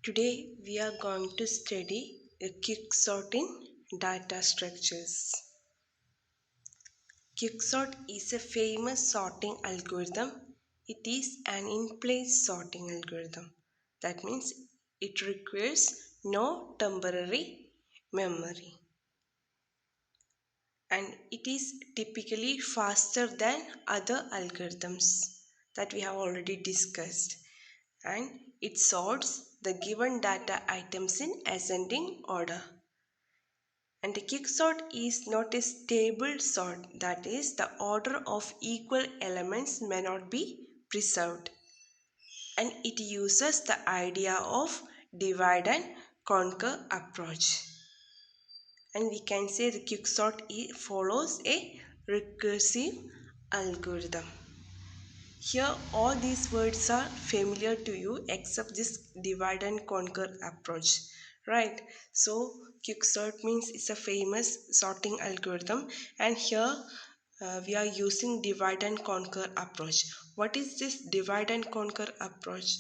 Today we are going to study a quicksort in data structures. Quicksort is a famous sorting algorithm. It is an in-place sorting algorithm. That means it requires no temporary memory. And it is typically faster than other algorithms that we have already discussed. And it sorts the given data items in ascending order. And the quicksort is not a stable sort, that is, the order of equal elements may not be preserved. And it uses the idea of divide and conquer approach. And we can say the quicksort follows a recursive algorithm. Here all these words are familiar to you except this divide and conquer approach, right? So quicksort means it's a famous sorting algorithm, and here we are using divide and conquer approach. What is this divide and conquer approach?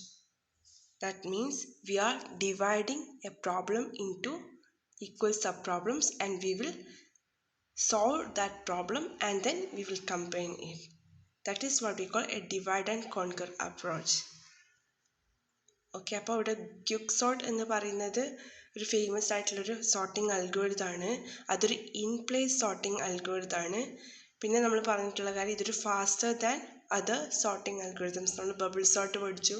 That means we are dividing a problem into equal subproblems and we will solve that problem and then we will combine it. That is what we call a divide and conquer approach. Okay, അപ്പോൾ ഇവിടെ quick sort എന്ന് പറയുന്നത് ഒരു famous ആയിട്ടുള്ളൊരു sorting അൽഗോരിതമാണ്. അതൊരു in place sorting അൽഗോരിതമാണ്. പിന്നെ നമ്മൾ പറഞ്ഞിട്ടുള്ള കാര്യം ഇതൊരു faster than other sorting algorithms. നമ്മൾ ബബിൾ സോർട്ട് പഠിച്ചു,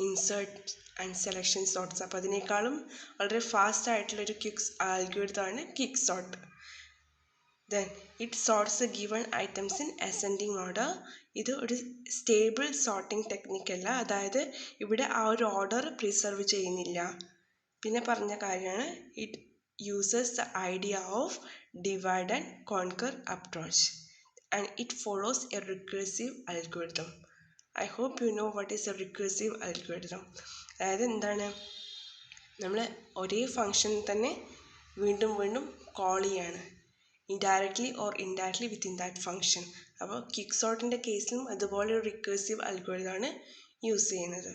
ഇൻസേർട്ട് ആൻഡ് സെലക്ഷൻ സോർട്ട്സ്. അപ്പോൾ അതിനേക്കാളും വളരെ ഫാസ്റ്റ് ആയിട്ടുള്ളൊരു ക്വിക്ക് അൽഗോരിതമാണ് quick sort. Then it sorts the given items in ascending order. ഇത് ഒരു സ്റ്റേബിൾ സോർട്ടിംഗ് ടെക്നിക്ക് അല്ല, അതായത് ഇവിടെ ആ ഒരു ഓർഡർ പ്രിസർവ് ചെയ്യുന്നില്ല. പിന്നെ പറഞ്ഞ കാര്യമാണ് it uses the idea of divide and conquer approach and it follows a recursive algorithm. I hope you know what is a recursive algorithm. അതായത് എന്താണ്, നമ്മൾ ഒരേ ഫങ്ഷൻ തന്നെ വീണ്ടും വീണ്ടും കോൾ ചെയ്യാണ്, indirectly or indirectly within that function. അപ്പോൾ quick സോർട്ടിൻ്റെ കേസിലും അതുപോലെ ഒരു റിക്കേഴ്സീവ് അൽഗോരിതമാണ് യൂസ് ചെയ്യുന്നത്.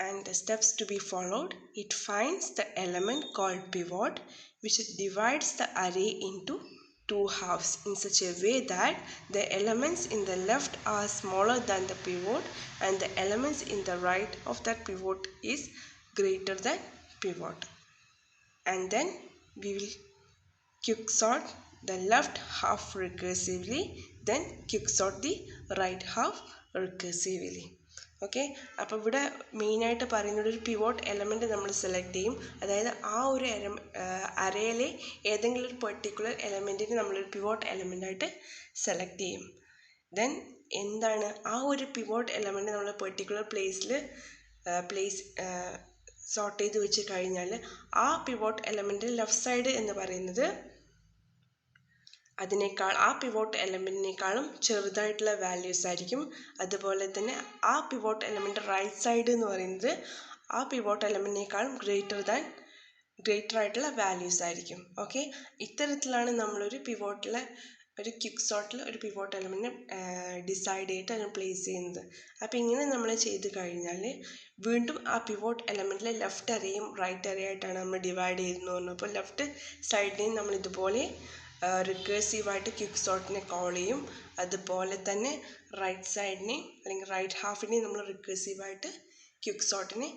And the steps to be followed: it finds the element called pivot, which divides the array into two halves in such a way that the elements in the left are smaller than the pivot and the elements in the right of that pivot is greater than pivot. And then we will quicksort the left half recursively, then quicksort the right half recursively. Okay, അപ്പോൾ ഇവിടെ മെയിനായിട്ട് പറയുന്നത് ഒരു pivot element നമ്മൾ select ചെയ്യും. അതായത് ആ ഒരു അറേയിലെ ഏതെങ്കിലും ഒരു പെർട്ടിക്കുലർ എലമെൻറ്റിനെ നമ്മളൊരു പിവോട്ട് എലമെൻ്റായിട്ട് സെലക്ട് ചെയ്യും. ദെൻ എന്താണ് ആ ഒരു പിവോട്ട് എലമെൻറ്റ് നമ്മൾ പെർട്ടിക്കുലർ പ്ലേസ് സോർട്ട് ചെയ്ത് വെച്ച് കഴിഞ്ഞാൽ ആ പിവോട്ട് എലമെൻറ്റ് ലെഫ്റ്റ് സൈഡ് എന്ന് പറയുന്നത് ആ പിവോട്ട് എലമെൻറ്റിനേക്കാളും ചെറുതായിട്ടുള്ള വാല്യൂസ് ആയിരിക്കും. അതുപോലെ തന്നെ ആ പിവോട്ട് എലമെൻറ്റ് റൈറ്റ് സൈഡ് എന്ന് പറയുന്നത് ആ പിവോട്ട് എലമെൻറ്റിനേക്കാളും ഗ്രേറ്റർ ആയിട്ടുള്ള വാല്യൂസ് ആയിരിക്കും. ഓക്കെ, ഇത്തരത്തിലാണ് നമ്മളൊരു ഒരു ക്വിക്ക് സോർട്ടിൽ ഒരു പിവോട്ട് എലമെൻറ്റിനെ ഡിസൈഡ് ചെയ്തിട്ട് അതിനെ പ്ലേസ് ചെയ്യുന്നത്. അപ്പോൾ ഇങ്ങനെ നമ്മൾ ചെയ്ത് കഴിഞ്ഞാൽ വീണ്ടും ആ പിവോട്ട് എലമെൻറ്റിലെ ലെഫ്റ്റ് അരയും റൈറ്റ് അരയായിട്ടാണ് നമ്മൾ ഡിവൈഡ് ചെയ്തെന്ന് പറഞ്ഞു. അപ്പോൾ ലെഫ്റ്റ് സൈഡിനെയും നമ്മൾ ഇതുപോലെ റിക്കേഴ്സീവായിട്ട് ക്വിക്ക് സോർട്ടിനെ കോൾ ചെയ്യും. അതുപോലെ തന്നെ റൈറ്റ് സൈഡിനെയും അല്ലെങ്കിൽ റൈറ്റ് ഹാഫിനെയും നമ്മൾ റിക്കേഴ്സീവായിട്ട് ക്വിക്ക് സോർട്ടിനെ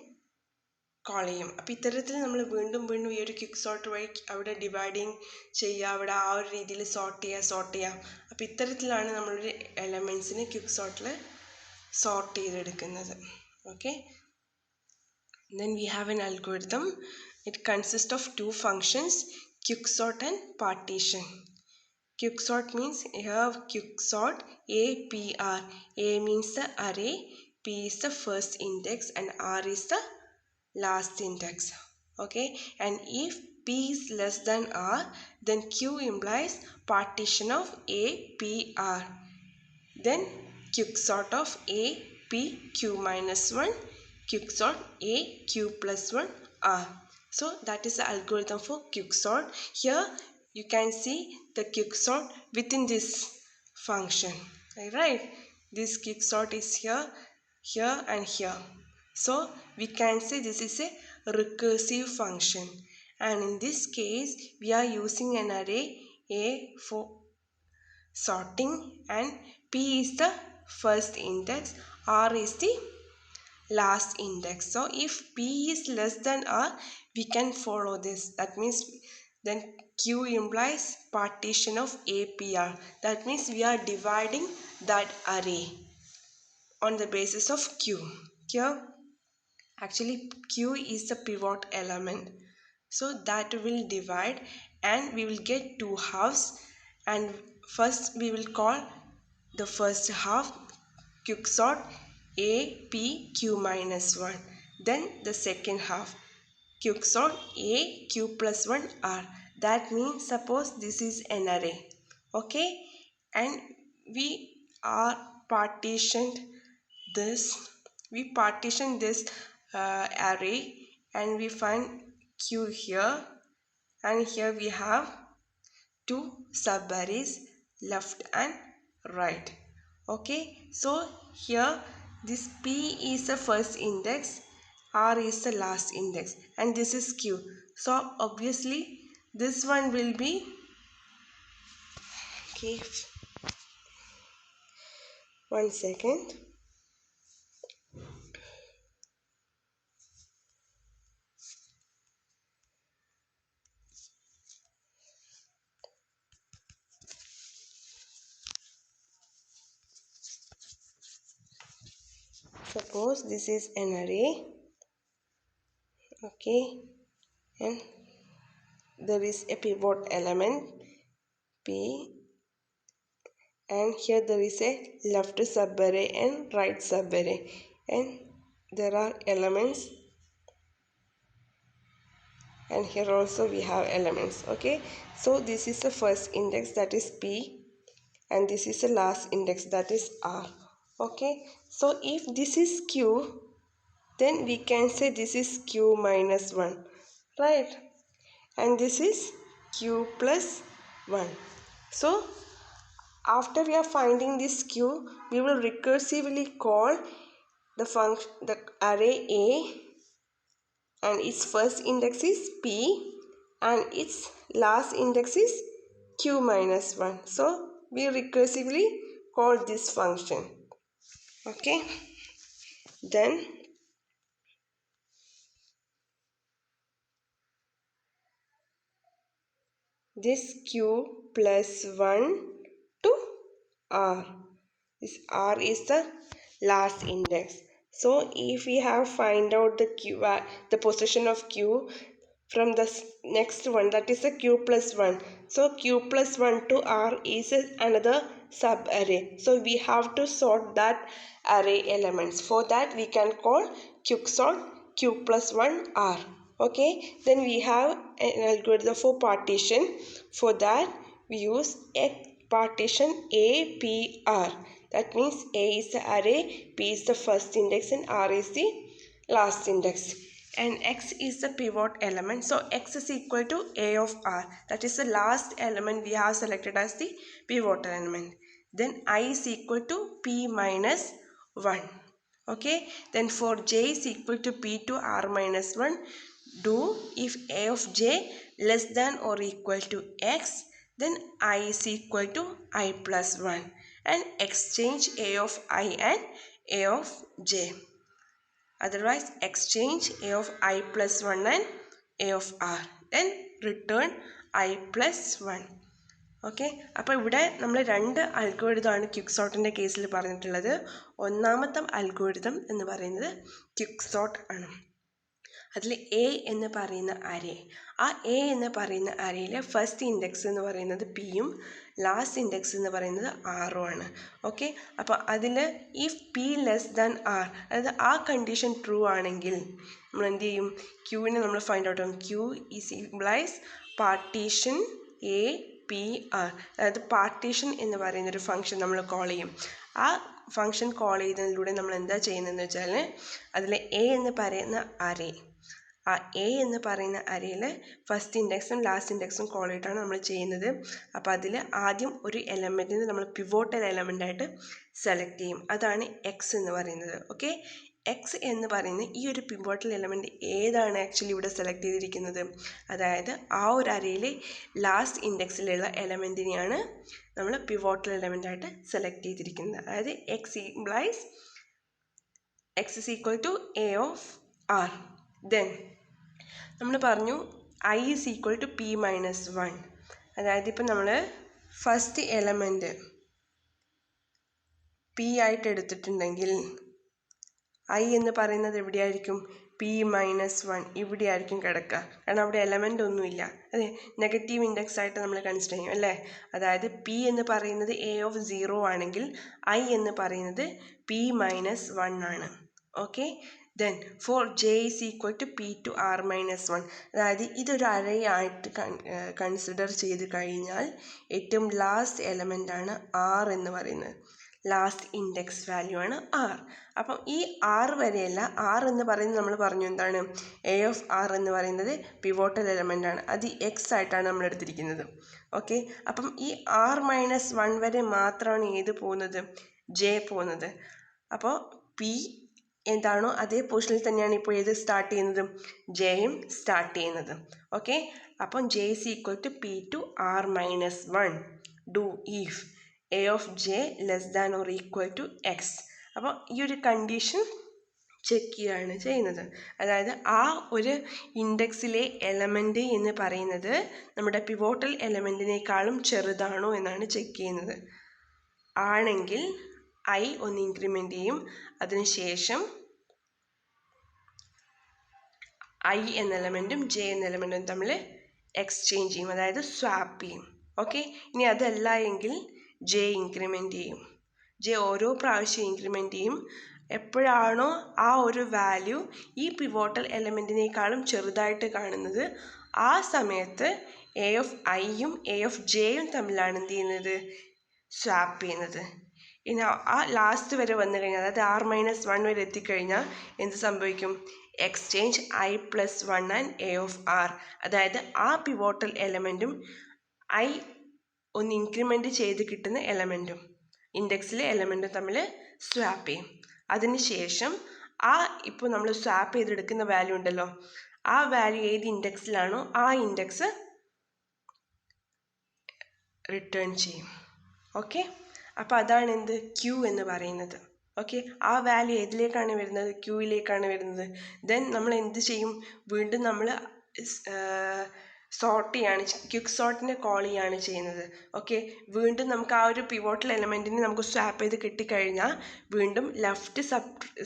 കോൾ ചെയ്യും. അപ്പോൾ ഇത്തരത്തിൽ നമ്മൾ വീണ്ടും വീണ്ടും ഈ ഒരു ക്വിക്ക് സോർട്ട് വഴി അവിടെ ഡിവൈഡിങ് ചെയ്യുക, അവിടെ ആ ഒരു രീതിയിൽ സോർട്ട് ചെയ്യുക. അപ്പോൾ ഇത്തരത്തിലാണ് നമ്മളൊരു എലമെൻറ്റ്സിനെ ക്വിക്ക് സോർട്ടിൽ സോർട്ട് ചെയ്തെടുക്കുന്നത്. Okay, then we have an algorithm. It consists of two functions, quicksort and partition. Quicksort means you have quicksort APR. A means the array, P is the first index and R is the last index. Okay, and if P is less than R, then Q implies partition of APR. Then quicksort of A P Q minus 1, quicksort A Q plus 1 R. So that is the algorithm for quicksort. Here you can see the quicksort within this function, right? This quicksort is here and here. So we can say this is a recursive function, and in this case we are using an array A for sorting, and P is the first index, R is the last index. So if P is less than R, we can follow this. That means then Q implies partition of APR. That means we are dividing that array on the basis of Q. Here actually Q is the pivot element, so that will divide and we will get two halves, and first we will call the first half quicksort A P Q minus 1, then the second half quicksort A Q plus 1 R. That means suppose this is an array, okay, and we are partitioned this we partition this array, and we find Q here, and here we have two subarrays left and right. Okay, so here this P is the first index, R is the last index, and this is Q. So obviously this one will be, okay, 1 second. Suppose this is an array, okay, and there is a pivot element P, and here there is a left subarray and right subarray, and there are elements, and here also we have elements. Okay, so this is the first index, that is P, and this is the last index, that is R. Okay, so if this is Q, then we can say this is Q minus 1, right, and this is Q plus 1. So after we are finding this Q, we will recursively call the array A, and its first index is P and its last index is Q minus 1. So we recursively call this function. Okay, then this Q plus 1 to R. This R is the last index. So if we have find out the position of Q from the next one, that is the Q plus 1. So Q plus 1 to R is another sub array. So we have to sort that array elements. For that we can call quicksort Q plus 1 R. Okay, then we have an algorithm for partition. For that we use a partition APR. That means A is the array, P is the first index, and R is the last index. And X is the pivot element. So X is equal to A of R. That is the last element we have selected as the pivot element. Then I is equal to P minus 1. Okay. Then for J is equal to P to R minus 1. Do if A of J less than or equal to X, then I is equal to I plus 1, and exchange A of I and A of J. Otherwise exchange A of I plus 1 and A of R, then return I plus 1. Okay, അപ്പോൾ ഇവിടെ നമ്മൾ രണ്ട് അൽഗോരിതമാണ് ക്വിക്സോർട്ടിൻ്റെ കേസിൽ പറഞ്ഞിട്ടുള്ളത്. ഒന്നാമത്തെ algorithm എന്ന് പറയുന്നത് quicksort ആണ്. അതിൽ എ എന്ന് പറയുന്ന അരേ, ആ എ എന്ന് പറയുന്ന അരയിലെ ഫസ്റ്റ് ഇൻഡെക്സ് എന്ന് പറയുന്നത് പിയും ലാസ്റ്റ് ഇൻഡെക്സ് എന്ന് പറയുന്നത് ആറും ആണ്. ഓക്കെ, അപ്പോൾ അതിൽ if P less than R, അതായത് ആ കണ്ടീഷൻ ട്രൂ ആണെങ്കിൽ നമ്മൾ എന്ത് ചെയ്യും, ക്യൂവിനെ നമ്മൾ ഫൈൻഡ് ഔട്ട് ചെയ്യും. Q is implies partition A P R, അതായത് പാർട്ടീഷൻ എന്ന് പറയുന്നൊരു ഫംഗ്ഷൻ നമ്മൾ കോൾ ചെയ്യും. ആ ഫംഗ്ഷൻ കോൾ ചെയ്യുന്നതിലൂടെ നമ്മൾ എന്താ ചെയ്യുന്നതെന്ന് വെച്ചാൽ അതിൽ എ എന്ന് പറയുന്ന അരേ, ആ എ എന്ന് പറയുന്ന അരയിൽ ഫസ്റ്റ് ഇൻഡെക്സും ലാസ്റ്റ് ഇൻഡെക്സും കോൾ ചെയ്തിട്ടാണ് നമ്മൾ ചെയ്യുന്നത്. അപ്പോൾ അതിൽ ആദ്യം ഒരു എലമെൻറ്റിന് നമ്മൾ പിവോട്ടൽ എലമെൻ്റായിട്ട് സെലക്ട് ചെയ്യും. അതാണ് എക്സ് എന്ന് പറയുന്നത്. ഓക്കെ, എക്സ് എന്ന് പറയുന്ന ഈ ഒരു പിവോട്ടൽ എലമെൻറ്റ് ഏതാണ് ആക്ച്വലി ഇവിടെ സെലക്ട് ചെയ്തിരിക്കുന്നത്? അതായത് ആ ഒരു അറേയിലെ ലാസ്റ്റ് ഇൻഡെക്സിലുള്ള എലമെൻറ്റിനെയാണ് നമ്മൾ പിവോട്ടൽ എലമെൻ്റായിട്ട് സെലക്ട് ചെയ്തിരിക്കുന്നത്. അതായത് X implies X is equal to A of R. Then നമ്മൾ പറഞ്ഞു I is equal to P minus 1. അതായത് ഇപ്പം നമ്മൾ ഫസ്റ്റ് എലമെൻറ്റ് പി ആയിട്ട് എടുത്തിട്ടുണ്ടെങ്കിൽ ഐ എന്ന് പറയുന്നത് എവിടെയായിരിക്കും? പി മൈനസ് 1 ഇവിടെ ആയിരിക്കും കിടക്കുക. കാരണം അവിടെ എലമെൻ്റ് ഒന്നുമില്ല. അതെ, നെഗറ്റീവ് ഇൻഡെക്സ് ആയിട്ട് നമ്മൾ കൺസിഡർ ചെയ്യും അല്ലേ? അതായത് പി എന്ന് പറയുന്നത് എ ഓഫ് 0 ആണെങ്കിൽ ഐ എന്ന് പറയുന്നത് പി മൈനസ് 1 ആണ്. Okay, then for J is equal to P to R minus 1. അതായത് ഇതൊരു അറേ ആയിട്ട് കൺസിഡർ ചെയ്ത് കഴിഞ്ഞാൽ ഏറ്റവും ലാസ്റ്റ് എലമെൻ്റ് ആണ് ആർ എന്ന് പറയുന്നത്. ലാസ്റ്റ് ഇൻഡെക്സ് വാല്യൂ ആണ് ആർ. അപ്പം ഈ ആർ വരെയല്ല, ആർ എന്ന് പറയുന്നത് നമ്മൾ പറഞ്ഞു എന്താണ്? എ ഓഫ് ആർ എന്ന് പറയുന്നത് പിവോട്ടൽ എലമെൻ്റ് ആണ്. അത് എക്സ് ആയിട്ടാണ് നമ്മൾ എടുത്തിരിക്കുന്നത്. ഓക്കെ, അപ്പം ഈ ആർ മൈനസ് 1 വരെ മാത്രമാണ് ഏത് പോകുന്നത്? ജെ പോകുന്നത്. അപ്പോൾ പി എന്താണോ അതേ പൊസിഷനിൽ തന്നെയാണ് ഇപ്പോൾ ഏത് സ്റ്റാർട്ട് ചെയ്യുന്നത്? ജെയും സ്റ്റാർട്ട് ചെയ്യുന്നത്. ഓക്കെ, അപ്പം J is equal to P to R minus 1 do if A of J less than or equal to X. അപ്പോൾ ഈ ഒരു കണ്ടീഷൻ ചെക്ക് ചെയ്യുകയാണ് ചെയ്യുന്നത്. അതായത് ആ ഒരു ഇൻഡെക്സിലെ എലമെൻ്റ് എന്ന് പറയുന്നത് നമ്മുടെ പിവോട്ടൽ എലമെൻറ്റിനേക്കാളും ചെറുതാണോ എന്നാണ് ചെക്ക് ചെയ്യുന്നത്. ആണെങ്കിൽ ഐ ഒന്ന് ഇൻക്രിമെൻ്റ് ചെയ്യും. അതിനുശേഷം ഐ എന്ന എലമെൻറ്റും ജെ എന്ന എലമെൻറ്റും തമ്മിൽ എക്സ്ചേഞ്ച് ചെയ്യും, അതായത് സ്വാപ്പ് ചെയ്യും. ഓക്കെ, ഇനി അതല്ല എങ്കിൽ ജെ ഇൻക്രിമെൻ്റ് ചെയ്യും. ജെ ഓരോ പ്രാവശ്യം ഇൻക്രിമെൻ്റ് ചെയ്യും. എപ്പോഴാണോ ആ ഒരു വാല്യൂ ഈ പിവോട്ടൽ എലമെൻറ്റിനേക്കാളും ചെറുതായിട്ട് കാണുന്നത്, ആ സമയത്ത് എ ഓഫ് ഐയും എ ഓഫ് ജെയും തമ്മിലാണ് എന്ത് ചെയ്യുന്നത്? സ്വാപ്പ് ചെയ്യുന്നത്. ഇനി ആ ലാസ്റ്റ് വരെ വന്നു കഴിഞ്ഞാൽ, അതായത് ആർ മൈനസ് 1 വരെ എത്തിക്കഴിഞ്ഞാൽ എന്ത് സംഭവിക്കും? Exchange I plus 1 and A of R. അതായത് ആ പിവോട്ടൽ എലമെൻറ്റും ഐ ഒന്ന് ഇൻക്രിമെൻ്റ് ചെയ്ത് കിട്ടുന്ന എലമെൻറ്റും ഇൻഡെക്സിലെ എലമെൻറ്റും തമ്മിൽ സ്വാപ്പ് ചെയ്യും. അതിനുശേഷം ആ ഇപ്പോൾ നമ്മൾ സ്വാപ്പ് ചെയ്തെടുക്കുന്ന വാല്യൂ ഉണ്ടല്ലോ, ആ വാല്യൂ ഏത് ഇൻഡെക്സിലാണോ ആ ഇൻഡെക്സ് റിട്ടേൺ ചെയ്യും. ഓക്കെ, അപ്പോൾ അതാണ് എന്ത്? ക്യൂ എന്ന് പറയുന്നത്. ഓക്കെ, ആ വാല്യൂ ഏതിലേക്കാണ് വരുന്നത്? ക്യൂയിലേക്കാണ് വരുന്നത്. ദെൻ നമ്മൾ എന്ത് ചെയ്യും? വീണ്ടും നമ്മൾ സോർട്ട് ചെയ്യാണ്, ക്വിക്ക് സോർട്ടിനെ കോൾ ചെയ്യാണ് ചെയ്യുന്നത്. ഓക്കെ, വീണ്ടും നമുക്ക് ആ ഒരു പിവോട്ടൽ എലമെൻറ്റിനെ നമുക്ക് സ്വാപ്പ് ചെയ്ത് കിട്ടിക്കഴിഞ്ഞാൽ വീണ്ടും ലെഫ്റ്റ്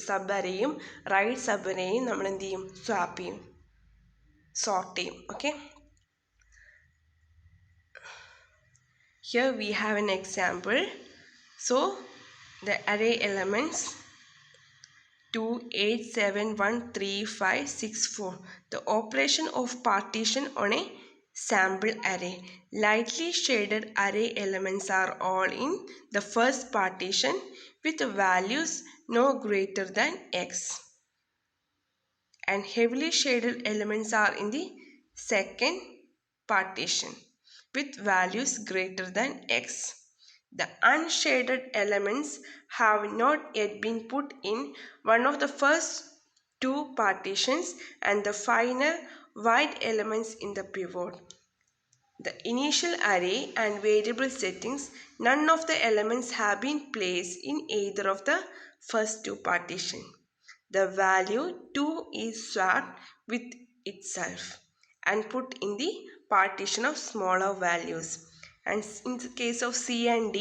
സബ് അരയും റൈറ്റ് സബ് അരയും നമ്മൾ എന്ത് ചെയ്യും? സ്വാപ്പ് ചെയ്യും, സോർട്ട് ചെയ്യും. Okay, here we have an example. So the array elements 2, 8, 7, 1, 3, 5, 6, 4. The operation of partition on a sample array. Lightly shaded array elements are all in the first partition with values no greater than x. And heavily shaded elements are in the second partition with values greater than x. The unshaded elements have not yet been put in one of the first two partitions and the final white elements in the pivot. The initial array and variable settings, none of the elements have been placed in either of the first two partitions. The value 2 is swapped with itself and put in the partition of smaller values. And in the case of C and D,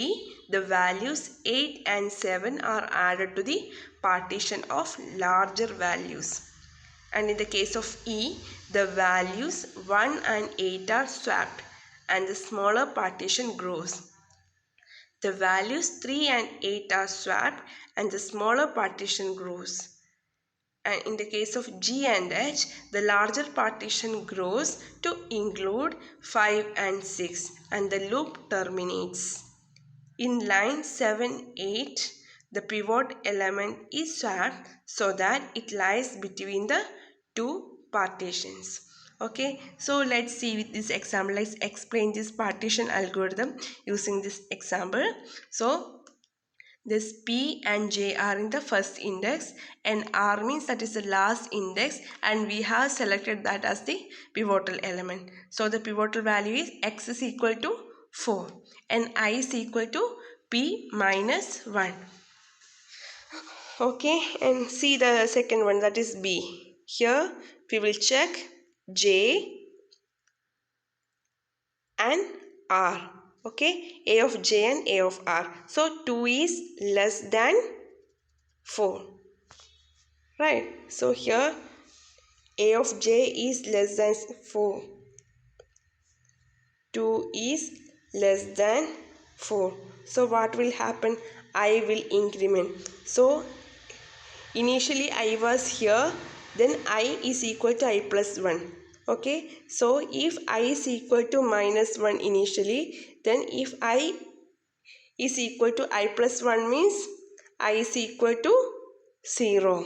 the values 8 and 7 are added to the partition of larger values. And in the case of E, the values 1 and 8 are swapped and the smaller partition grows. The values 3 and 8 are swapped and the smaller partition grows. And in the case of G and H, the larger partition grows to include 5 and 6 and the loop terminates. In line 7, 8, the pivot element is swapped so that it lies between the two partitions. Okay, so let's see with this example. Let's explain this partition algorithm using this example. So This P and J are in the first index and R means that is the last index, and we have selected that as the pivotal element. So the pivotal value is X is equal to 4 and I is equal to P minus 1. Okay, and see the second one, that is B. Here we will check J and R. Okay, A of J and A of R. So 2 is less than 4. Right. So here A of J is less than 4. 2 is less than 4. So what will happen? I will increment. So initially I was here, then I is equal to I plus 1. Okay, so if I is equal to minus 1 initially, then if I is equal to I plus 1 means I is equal to 0.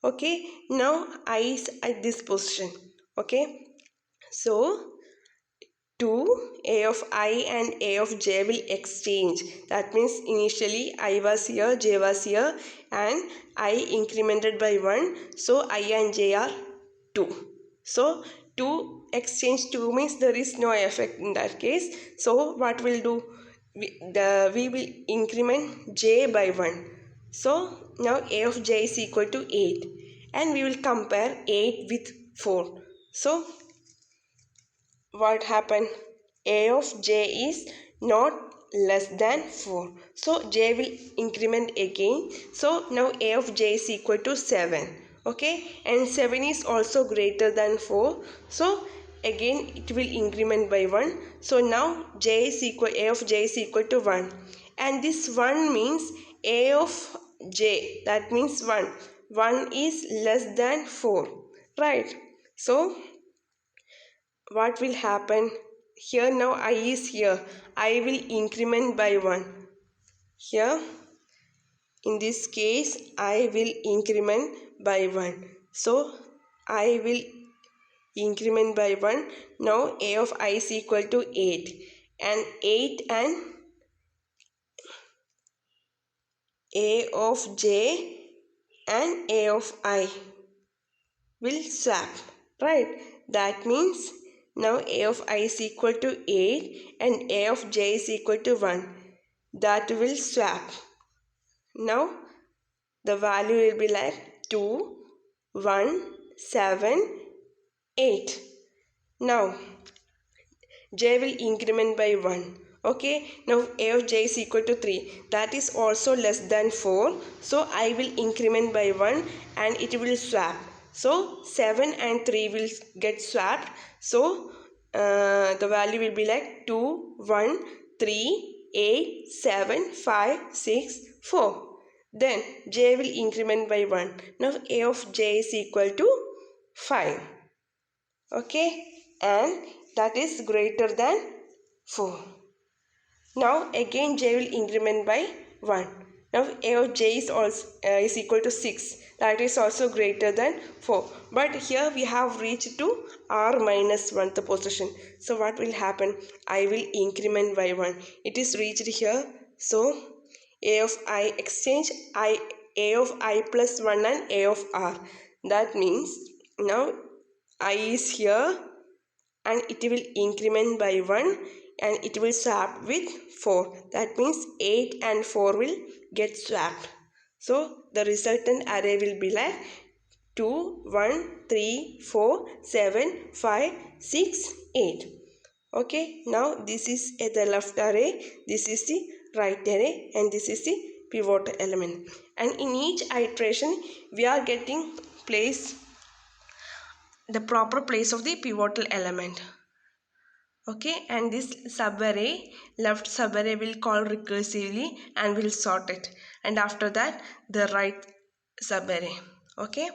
Okay, now I is at this position. Okay, so 2 A of I and A of J will exchange. That means initially I was here, J was here, and I incremented by 1. So I and J are 2. So 2 exchange 2 means there is no effect in that case. So what we'll do? We will increment J by 1. So now A of J is equal to 8. And we will compare 8 with 4. So what happened? A of J is not less than 4. So J will increment again. So now A of J is equal to 7. Okay, and 7 is also greater than 4. So again it will increment by 1. So now A of J is equal to 1. And this 1 means A of J, that means 1. 1 is less than 4. Right. So what will happen? Here now I is here. I will increment by 1. Here in this case I will increment by 1. So I will increment by 1. Now A of I is equal to 8. And 8 and A of J and A of I will swap. Right? That means now A of I is equal to 8 and A of J is equal to 1. That will swap. Now the value will be like 2, 1, 7, 8. Now J will increment by 1. Okay, now A of J is equal to 3. That is also less than 4. So I will increment by 1 and it will swap. So 7 and 3 will get swapped. So the value will be like 2, 1, 3, 8, 7, 5, 6, 4. Then J will increment by 1. Now A of J is equal to 5. Okay, and that is greater than 4. Now again J will increment by 1. Now A of J is also is equal to 6. That is also greater than 4. But here we have reached to R minus 1th position. So what will happen? I will increment by 1. It is reached here. So A of I exchange A of I plus 1 and A of R. That means now I is here and it will increment by 1 and it will swap with 4. That means 8 and 4 will get swapped. So the resultant array will be like 2, 1, 3, 4, 7, 5, 6, 8. Okay, now this is the left array, this is the right array, and this is the pivot element. And in each iteration we are getting the proper place of the pivotal element. Okay, and this subarray, left subarray will call recursively and will sort it, and after that the right subarray. Okay,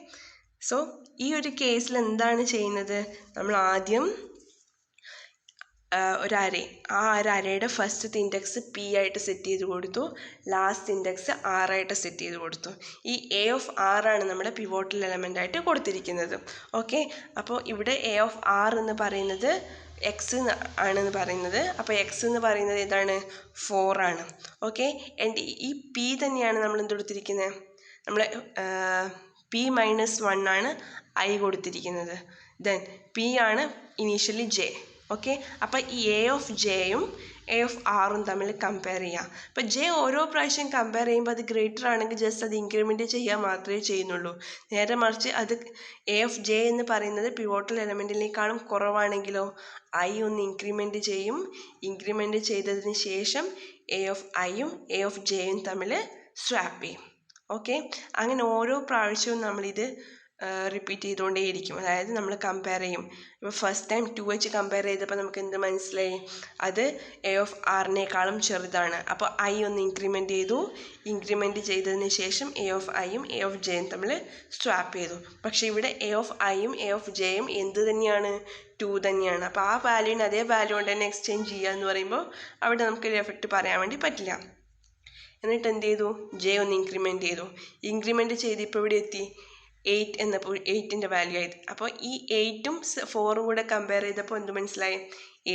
so ഈ ഒരു കേസിൽ എന്താണ് ചെയ്യുന്നത്? നമ്മൾ ആദ്യം ഒരു അരേ, ആ ഒരു അരയുടെ ഫസ്റ്റത്തെ ഇൻഡെക്സ് പി ആയിട്ട് സെറ്റ് ചെയ്ത് കൊടുത്തു, ലാസ്റ്റ് ഇൻഡെക്സ് ആറായിട്ട് സെറ്റ് ചെയ്ത് കൊടുത്തു. ഈ എ ഓഫ് ആറാണ് നമ്മുടെ പിവോട്ടൽ എലമെൻ്റ് ആയിട്ട് കൊടുത്തിരിക്കുന്നത്. ഓക്കെ, അപ്പോൾ ഇവിടെ എ ഓഫ് ആർ എന്ന് പറയുന്നത് എക്സ് ആണെന്ന് പറയുന്നത്. അപ്പോൾ എക്സ് എന്ന് പറയുന്നത് ഏതാണ്? 4 ആണ്. ഓക്കെ, ആൻഡ് ഈ പി തന്നെയാണ് നമ്മൾ എന്തെടുത്തിരിക്കുന്നത്? നമ്മൾ p-1 ആണ് ഐ കൊടുത്തിരിക്കുന്നത്. ദെൻ പി ആണ് ഇനീഷ്യലി ജെ. ഓക്കെ, അപ്പോൾ ഈ എ ഓഫ് ജെയും എ ഓഫ് ആറും തമ്മിൽ കമ്പയർ ചെയ്യാം. അപ്പോൾ ജെ ഓരോ പ്രാവശ്യം കമ്പയർ ചെയ്യുമ്പോൾ അത് ഗ്രേറ്റർ ആണെങ്കിൽ ജസ്റ്റ് അത് ഇൻക്രിമെൻറ്റ് ചെയ്യാൻ മാത്രമേ ചെയ്യുന്നുള്ളൂ. നേരെ മറിച്ച് അത് എ ഓഫ് ജെ എന്ന് പറയുന്നത് പിവോട്ടൽ എലമെൻറ്റിനേക്കാളും കുറവാണെങ്കിലോ ഐ ഒന്ന് ഇൻക്രിമെൻറ്റ് ചെയ്യും. ഇൻക്രിമെൻറ്റ് ചെയ്തതിന് ശേഷം എ ഓഫ് ഐയും എ ഓഫ് ജെയും തമ്മിൽ സ്വാപ്പ് ചെയ്യും. ഓക്കെ, അങ്ങനെ ഓരോ പ്രാവശ്യവും നമ്മളിത് റിപ്പീറ്റ് ചെയ്തുകൊണ്ടേയിരിക്കും. അതായത് നമ്മൾ കമ്പയർ ചെയ്യും. ഇപ്പോൾ ഫസ്റ്റ് ടൈം 2h കമ്പയർ ചെയ്തപ്പോൾ നമുക്ക് എന്ത് മനസ്സിലായി? അത് എ ഓഫ് ആറിനേക്കാളും ചെറുതാണ്. അപ്പോൾ ഐ ഒന്ന് ഇൻക്രിമെൻറ്റ് ചെയ്തു. ഇൻക്രിമെൻറ്റ് ചെയ്തതിന് ശേഷം എ ഓഫ് ഐയും എ ഓഫ് ജെയും തമ്മിൽ സ്വാപ്പ് ചെയ്തു. പക്ഷേ ഇവിടെ എ ഓഫ് ഐയും എ ഓഫ് ജെയും എന്ത് തന്നെയാണ്? 2 തന്നെയാണ്. അപ്പോൾ ആ വാല്യൂവിന് അതേ വാല്യൂ കൊണ്ട് തന്നെ എക്സ്ചേഞ്ച് ചെയ്യുക എന്ന് പറയുമ്പോൾ അവിടെ നമുക്കൊരു എഫക്റ്റ് പറയാൻ വേണ്ടി പറ്റില്ല. എന്നിട്ട് എന്ത് ചെയ്തു? ജെ ഒന്ന് ഇൻക്രിമെൻറ്റ് ചെയ്തു. ഇൻക്രിമെൻറ്റ് ചെയ്ത് ഇപ്പോൾ ഇവിടെ എത്തി 8 എന്നപ്പോൾ 8ൻ്റെ വാല്യൂ ആയി. അപ്പോൾ ഈ 8ഉം 4ഉം കൂടെ കമ്പയർ ചെയ്തപ്പോൾ എന്ത് മനസ്സിലായി?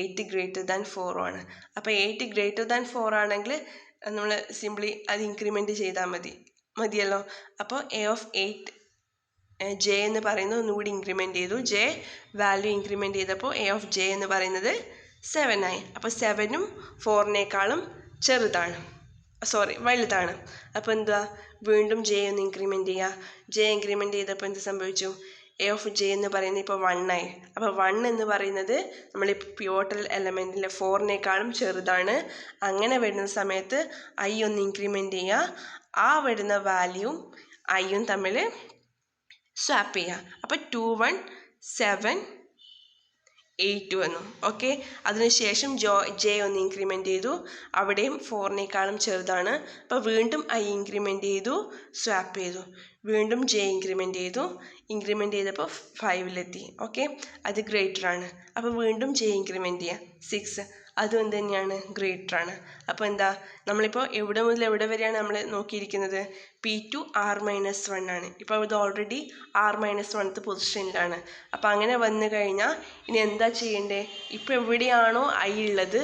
8 ഗ്രേറ്റർ ദാൻ 4 ആണ്. അപ്പോൾ 8 ഗ്രേറ്റർ ദാൻ 4 ആണെങ്കിൽ നമ്മൾ സിംപ്ലി അത് ഇൻക്രിമെൻറ്റ് ചെയ്താൽ മതിയല്ലോ. അപ്പോൾ എ ഓഫ് 8 ജെ എന്ന് പറയുന്നത് ഒന്നുകൂടി ഇൻക്രിമെൻറ്റ് ചെയ്തു. ജെ വാല്യൂ ഇൻക്രിമെൻറ്റ് ചെയ്തപ്പോൾ എ ഓഫ് ജെ എന്ന് പറയുന്നത് 7 ആയി. അപ്പോൾ 7ഉം 4നേക്കാളും വലുതാണ്. അപ്പോൾ എന്താ? വീണ്ടും ജെ ഒന്ന് ഇൻക്രിമെൻറ്റ് ചെയ്യുക. ജെ ഇൻക്രിമെൻറ്റ് ചെയ്തപ്പോൾ എന്ത് സംഭവിച്ചു? എ ഓഫ് ജെ എന്ന് പറയുന്നത് ഇപ്പോൾ 1 ആയി. അപ്പോൾ 1 എന്ന് പറയുന്നത് നമ്മൾ ഈ പിവോട്ടൽ എലമെൻറ്റിലെ 4നേക്കാളും ചെറുതാണ്. അങ്ങനെ വരുന്ന സമയത്ത് ഐ ഒന്ന് ഇൻക്രിമെൻറ്റ് ചെയ്യുക. ആ വരുന്ന വാല്യൂവും ഐയും തമ്മിൽ സ്വാപ്പ് ചെയ്യുക. അപ്പോൾ 2 1 7 8 വന്നു. ഓക്കെ, അതിനുശേഷം ജെ ഒന്ന് ഇൻക്രിമെൻറ്റ് ചെയ്തു. അവിടെയും 4നേക്കാളും ചെറുതാണ്. അപ്പോൾ വീണ്ടും ഐ ഇൻക്രിമെൻറ്റ് ചെയ്തു, സ്വാപ്പ് ചെയ്തു. വീണ്ടും ജെ ഇൻക്രിമെൻറ്റ് ചെയ്തു. ഇൻക്രിമെൻറ്റ് ചെയ്തപ്പോൾ 5ലെത്തി. ഓക്കെ, അത് ഗ്രേറ്റർ ആണ്. അപ്പോൾ വീണ്ടും ജെ ഇൻക്രിമെൻറ്റ് ചെയ്യുക. 6, അതും എന്ത് തന്നെയാണ്? ഗ്രേറ്റർ ആണ്. അപ്പോൾ എന്താ? നമ്മളിപ്പോൾ എവിടെ മുതൽ എവിടെ വരെയാണ് നമ്മൾ നോക്കിയിരിക്കുന്നത്? P2 R-1 ആണ്. ഇപ്പോൾ ഇത് ഓൾറെഡി R-1th പൊസിഷനിലാണ്. അപ്പോൾ അങ്ങനെ വന്നു കഴിഞ്ഞാൽ ഇനി എന്താ ചെയ്യേണ്ടത്? ഇപ്പോൾ എവിടെയാണോ ഐ ഉള്ളത്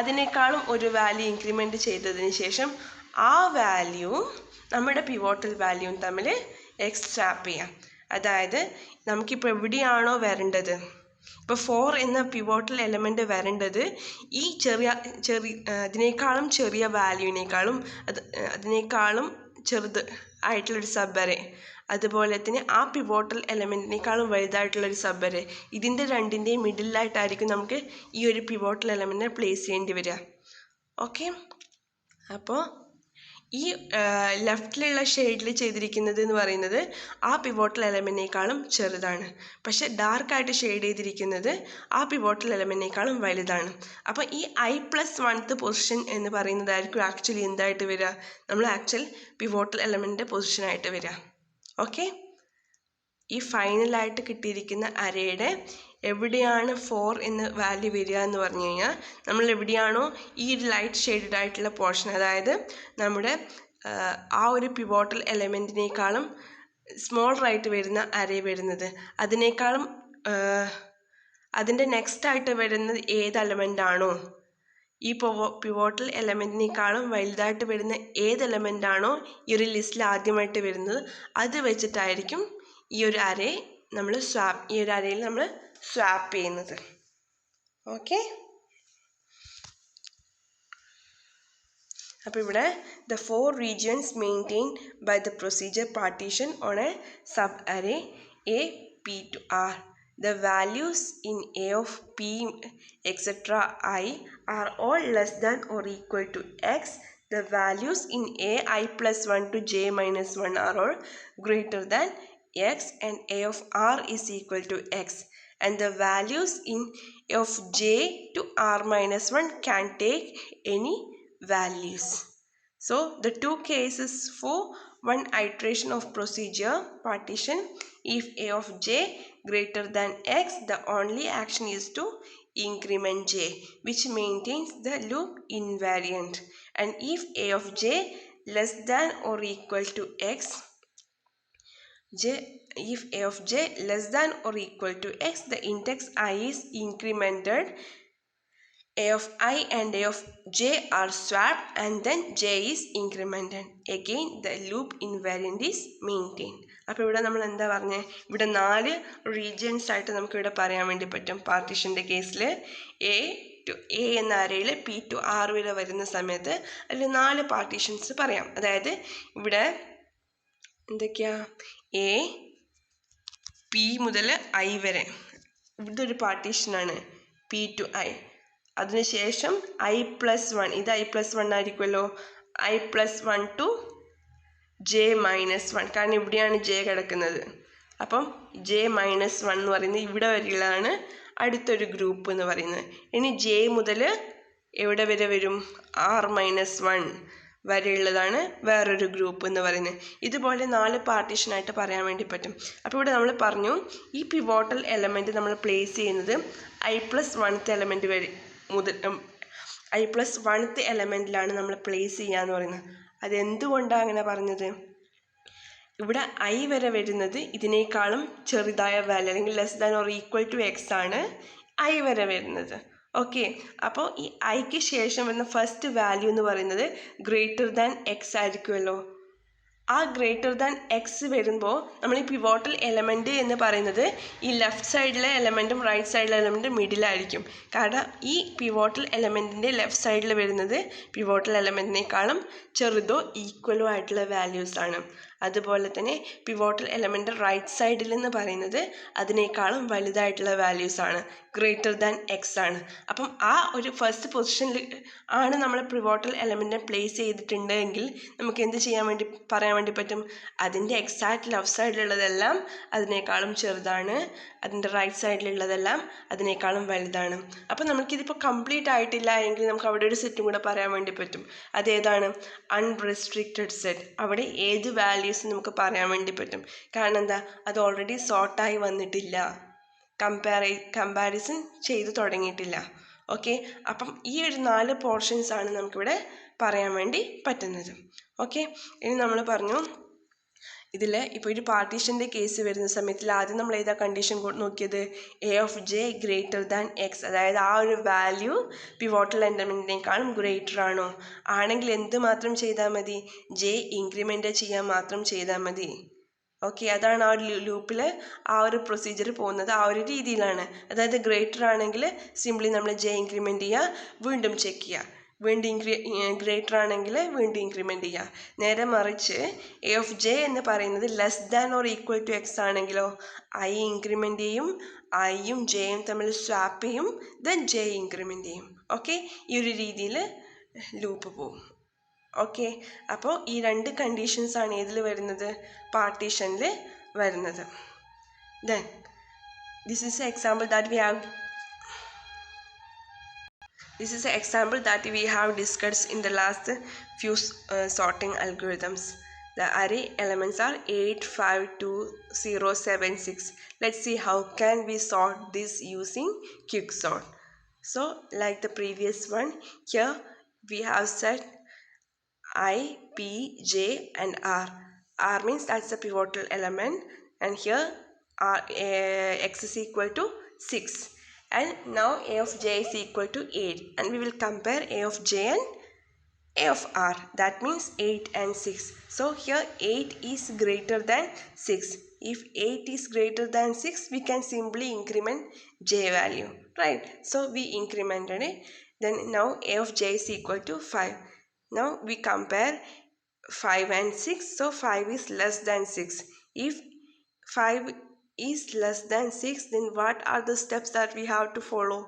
അതിനേക്കാളും ഒരു വാല്യൂ ഇൻക്രിമെൻറ്റ് ചെയ്തതിന് ശേഷം ആ വാല്യൂവും നമ്മുടെ പിവോട്ടൽ വാല്യൂവും തമ്മിൽ സ്വാപ്പ് ചെയ്യാം. അതായത് നമുക്കിപ്പോൾ എവിടെയാണോ വരേണ്ടത്, ഇപ്പോൾ 4 എന്ന പിവോട്ടൽ എലമെൻറ്റ് വരേണ്ടത് ഈ അതിനേക്കാളും ചെറിയ വാല്യൂവിനേക്കാളും അതിനേക്കാളും ചെറുത് ആയിട്ടുള്ളൊരു സബ് അറേ, അതുപോലെ തന്നെ ആ പിവോട്ടൽ എലമെൻറ്റിനേക്കാളും വലുതായിട്ടുള്ളൊരു സബ് അറേ, ഇതിൻ്റെ രണ്ടിൻ്റെയും മിഡിലായിട്ടായിരിക്കും നമുക്ക് ഈ ഒരു പിവോട്ടൽ എലമെൻറ്റിനെ പ്ലേസ് ചെയ്യേണ്ടി വരിക. ഓക്കെ, അപ്പോൾ ഈ ലെഫ്റ്റിലുള്ള ഷെയ്ഡിൽ ചെയ്തിരിക്കുന്നത് എന്ന് പറയുന്നത് ആ പിവോട്ടൽ എലമെൻറ്റിനേക്കാളും ചെറുതാണ്. പക്ഷേ ഡാർക്കായിട്ട് ഷെയ്ഡ് ചെയ്തിരിക്കുന്നത് ആ പിവോട്ടൽ എലമെൻറ്റിനേക്കാളും വലുതാണ്. അപ്പോൾ ഈ i+1th പൊസിഷൻ എന്ന് പറയുന്നതായിരിക്കും ആക്ച്വലി എന്തായിട്ട് വരിക? നമ്മൾ ആക്ച്വൽ പിവോട്ടൽ എലമെൻറ്റിൻ്റെ പൊസിഷനായിട്ട് വരിക. ഓക്കെ, ഈ ഫൈനലായിട്ട് കിട്ടിയിരിക്കുന്ന അരയുടെ എവിടെയാണ് 4 എന്ന വാല്യൂ വരിക എന്ന് പറഞ്ഞു കഴിഞ്ഞാൽ നമ്മൾ എവിടെയാണോ ഈ ഒരു ലൈറ്റ് ഷെയ്ഡഡ് ആയിട്ടുള്ള പോർഷൻ, അതായത് നമ്മുടെ ആ ഒരു പിവോട്ടൽ എലമെൻറ്റിനേക്കാളും സ്മോളറായിട്ട് വരുന്ന അരേ വരുന്നത്, അതിനേക്കാളും അതിൻ്റെ നെക്സ്റ്റ് ആയിട്ട് വരുന്നത് ഏത് എലമെൻ്റാണോ, ഈ പിവോട്ടൽ എലമെൻറ്റിനേക്കാളും വലുതായിട്ട് വരുന്ന ഏത് എലമെൻ്റാണോ ഈ ഒരു ലിസ്റ്റിൽ ആദ്യമായിട്ട് വരുന്നത്, അത് വെച്ചിട്ടായിരിക്കും ഈ ഒരു അരയിൽ നമ്മൾ സ്വാപ്പ് ചെയ്യുന്നത്. ഓക്കെ, അപ്പോൾ ഇവിടെ the 4 regions maintained by the procedure partition on a sub-array A, P to R. The values in A of P etc. I are all less than or equal to X. The values in A I+1 to J-1 are all greater than X and A of R is equal to X. And the values in A of J to R-1 can take any values. So the two cases for one iteration of procedure partition, if A of J greater than X, the only action is to increment J, which maintains the loop invariant. And if A of J less than or equal to X, if a of j less than or equal to x, the index I is incremented. A of I and A of j are swapped and then j is incremented. Again, the loop invariant is maintained. അപ്പോൾ ഇവിടെ നമ്മൾ എന്താ പറഞ്ഞത്? ഇവിടെ 4 regions ആയിട്ട് നമുക്ക് ഇവിടെ പറയാൻ വേണ്ടി പറ്റും. പാർട്ടീഷൻ്റെ കേസിൽ എ ടു എ എന്ന അറയിൽ പി ടു ആർ വരെ വരുന്ന സമയത്ത് അതിൽ 4 പാർട്ടീഷൻസ് പറയാം. അതായത് ഇവിടെ എന്തൊക്കെയാ? എ പി മുതൽ ഐ വരെ ഇതൊരു പാർട്ടീഷനാണ്, പി ടു ഐ. അതിനുശേഷം I+1, ഇത് I+1 ആയിരിക്കുമല്ലോ. I+1 ടു J-1, കാരണം ഇവിടെയാണ് ജെ കിടക്കുന്നത്. അപ്പം J-1 എന്ന് പറയുന്നത് ഇവിടെ വരെയുള്ളതാണ് അടുത്തൊരു ഗ്രൂപ്പ് എന്ന് പറയുന്നത്. ഇനി ജെ മുതൽ എവിടെ വരെ വരും? R-1 വരെയുള്ളതാണ് വേറൊരു ഗ്രൂപ്പ് എന്ന് പറയുന്നത്. ഇതുപോലെ 4 പാർട്ടീഷനായിട്ട് പറയാൻ വേണ്ടി പറ്റും. അപ്പോൾ ഇവിടെ നമ്മൾ പറഞ്ഞു ഈ പിവോട്ടൽ എലമെൻറ്റ് നമ്മൾ പ്ലേസ് ചെയ്യുന്നത് I+1th എലമെൻറ്റ് വരെ മുതൽ I+1th എലമെൻറ്റിലാണ് നമ്മൾ പ്ലേസ് ചെയ്യുക എന്ന് പറയുന്നത്. അതെന്തുകൊണ്ടാണ് അങ്ങനെ പറഞ്ഞത്? ഇവിടെ ഐ വരെ വരുന്നത് ഇതിനേക്കാളും ചെറുതായ വാല്യൂ അല്ലെങ്കിൽ less than or equal to X ആണ് ഐ വരെ വരുന്നത്. ഓക്കെ, അപ്പോൾ ഈ ഐക്ക് ശേഷം വരുന്ന ഫസ്റ്റ് വാല്യൂ എന്ന് പറയുന്നത് ഗ്രേറ്റർ ദാൻ എക്സ് ആയിരിക്കുമല്ലോ. ആ ഗ്രേറ്റർ ദാൻ എക്സ് വരുമ്പോൾ നമ്മൾ ഈ പിവോട്ടൽ എലമെൻറ്റ് എന്ന് പറയുന്നത് ഈ ലെഫ്റ്റ് സൈഡിലെ എലമെൻറ്റും റൈറ്റ് സൈഡിലെ എലമെൻറ്റും മിഡിലായിരിക്കും. കാരണം ഈ പിവോട്ടൽ എലമെൻറ്റിൻ്റെ ലെഫ്റ്റ് സൈഡിൽ വരുന്നത് പിവോട്ടൽ എലമെൻറ്റിനേക്കാളും ചെറുതോ ഈക്വലോ ആയിട്ടുള്ള വാല്യൂസാണ്. അതുപോലെ തന്നെ പിവോട്ടൽ എലമെൻറ്റ് റൈറ്റ് സൈഡിൽ എന്ന് പറയുന്നത് അതിനേക്കാളും വലുതായിട്ടുള്ള വാല്യൂസാണ്, ഗ്രേറ്റർ ദാൻ എക്സ് ആണ്. അപ്പം ആ ഒരു ഫസ്റ്റ് പൊസിഷനിൽ ആണ് നമ്മൾ പിവോട്ടൽ എലമെൻറ്റിനെ പ്ലേസ് ചെയ്തിട്ടുണ്ടെങ്കിൽ നമുക്ക് എന്ത് ചെയ്യാൻ വേണ്ടി പറയാൻ വേണ്ടി പറ്റും? അതിൻ്റെ എക്സാക്റ്റ് ലെഫ്റ്റ് സൈഡിലുള്ളതെല്ലാം അതിനേക്കാളും ചെറുതാണ്, അതിൻ്റെ റൈറ്റ് സൈഡിലുള്ളതെല്ലാം അതിനേക്കാളും വലുതാണ്. അപ്പം നമുക്കിതിപ്പോൾ കംപ്ലീറ്റ് ആയിട്ടില്ല എങ്കിൽ നമുക്ക് അവിടെ ഒരു സെറ്റും കൂടെ പറയാൻ വേണ്ടി പറ്റും. അതേതാണ്? Unrestricted set. അവിടെ ഏത് വാല്യൂസ് നമുക്ക് പറയാൻ വേണ്ടി പറ്റും. കാരണം എന്താ? അത് ഓൾറെഡി സോർട്ടായി വന്നിട്ടില്ല, കമ്പാരിസൺ ചെയ്ത് തുടങ്ങിയിട്ടില്ല. ഓക്കെ, അപ്പം ഈ ഒരു 4 പോർഷൻസ് ആണ് നമുക്കിവിടെ പറയാൻ വേണ്ടി പറ്റുന്നത്. ഓക്കെ, ഇനി നമ്മൾ പറഞ്ഞു ഇതിൽ ഇപ്പോൾ ഒരു പാർട്ടീഷൻ്റെ കേസ് വരുന്ന സമയത്തിൽ ആദ്യം നമ്മൾ ഏതാ കണ്ടീഷൻ നോക്കിയത്? A of J greater than X, അതായത് ആ ഒരു വാല്യൂ പിവോട്ടൽ എലമെൻറ്റിനേക്കാളും ഗ്രേറ്റർ ആണോ? ആണെങ്കിൽ എന്ത് മാത്രം ചെയ്താൽ മതി? ജെ ഇൻക്രിമെൻ്റ് ചെയ്യാൻ മാത്രം ചെയ്താൽ മതി. ഓക്കെ, അതാണ് ആ ഒരു ലൂപ്പിൽ ആ ഒരു പ്രൊസീജിയർ പോകുന്നത് ആ ഒരു രീതിയിലാണ്. അതായത് ഗ്രേറ്റർ ആണെങ്കിൽ സിംപ്ലി നമ്മൾ ജെ ഇൻക്രിമെൻ്റ് ചെയ്യുക, വീണ്ടും ചെക്ക് ചെയ്യുക. വീണ്ടും ഗ്രേറ്റർ ആണെങ്കിൽ വീണ്ടും ഇൻക്രിമെൻ്റ് ചെയ്യുക. നേരെ മറിച്ച് എ ഓഫ് ജെ എന്ന് പറയുന്നത് less than or equal to X ആണെങ്കിലോ ഐ ഇൻക്രിമെൻ്റ് ചെയ്യും, ഐയും ജെയും തമ്മിൽ സ്വാപ്പ് ചെയ്യും, ദെൻ ജെ ഇൻക്രിമെൻ്റ് ചെയ്യും. ഓക്കെ, ഈ ഒരു രീതിയിൽ ലൂപ്പ് പോകും. ഓക്കെ, അപ്പോൾ ഈ 2 കണ്ടീഷൻസ് ആണ് ഏതിൽ വരുന്നത്? പാർട്ടീഷനിൽ വരുന്നത്. Then this is A example that we have discussed in the last few sorting algorithms. The array elements are 8, 5, 2, 0, 7, 6. Let's see how can we sort this using quicksort. So like the previous one, here we have set I, P, J and R. R means that's the pivotal element, and here X is equal to 6. And now A of J is equal to 8, and we will compare A of J and A of R. That means 8 and 6. So here 8 is greater than 6. If 8 is greater than 6, we can simply increment J value, right? So we incremented it. Then now A of J is equal to 5. Now we compare 5 and 6. So 5 is less than 6. If 5 is less than 6, then what are the steps that we have to follow?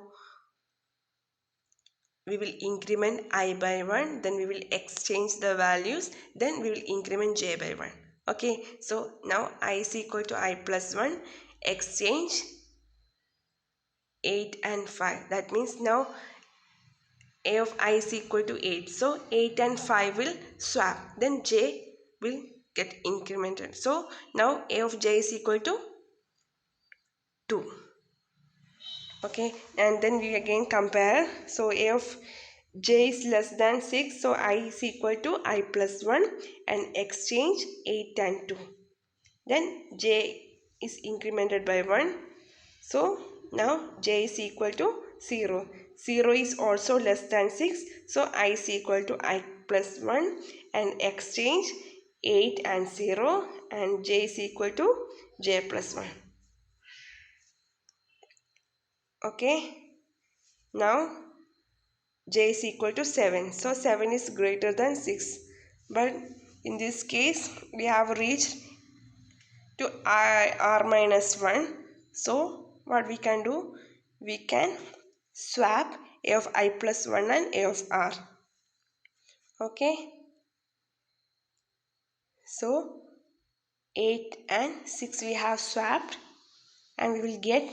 We will increment I by 1, then we will exchange the values, then we will increment J by 1. Okay, so now I is equal to I plus 1, exchange 8 and 5. That means now A of I is equal to 8. So 8 and 5 will swap, then J will get incremented. So now A of J is equal to 2. Okay, and then we again compare. So A of J is less than 6, so I is equal to I plus 1, and exchange 8 and 2. Then J is incremented by 1. So now j is equal to 0. 0 is also less than 6. So I is equal to I plus 1 and exchange 8 and 0 and j is equal to j plus 1. Okay. Now j is equal to 7. So 7 is greater than 6. But in this case we have reached to r minus 1. So what we can do? We can swap a of I plus 1 and a of r. Okay. So 8 and 6 we have swapped and we will get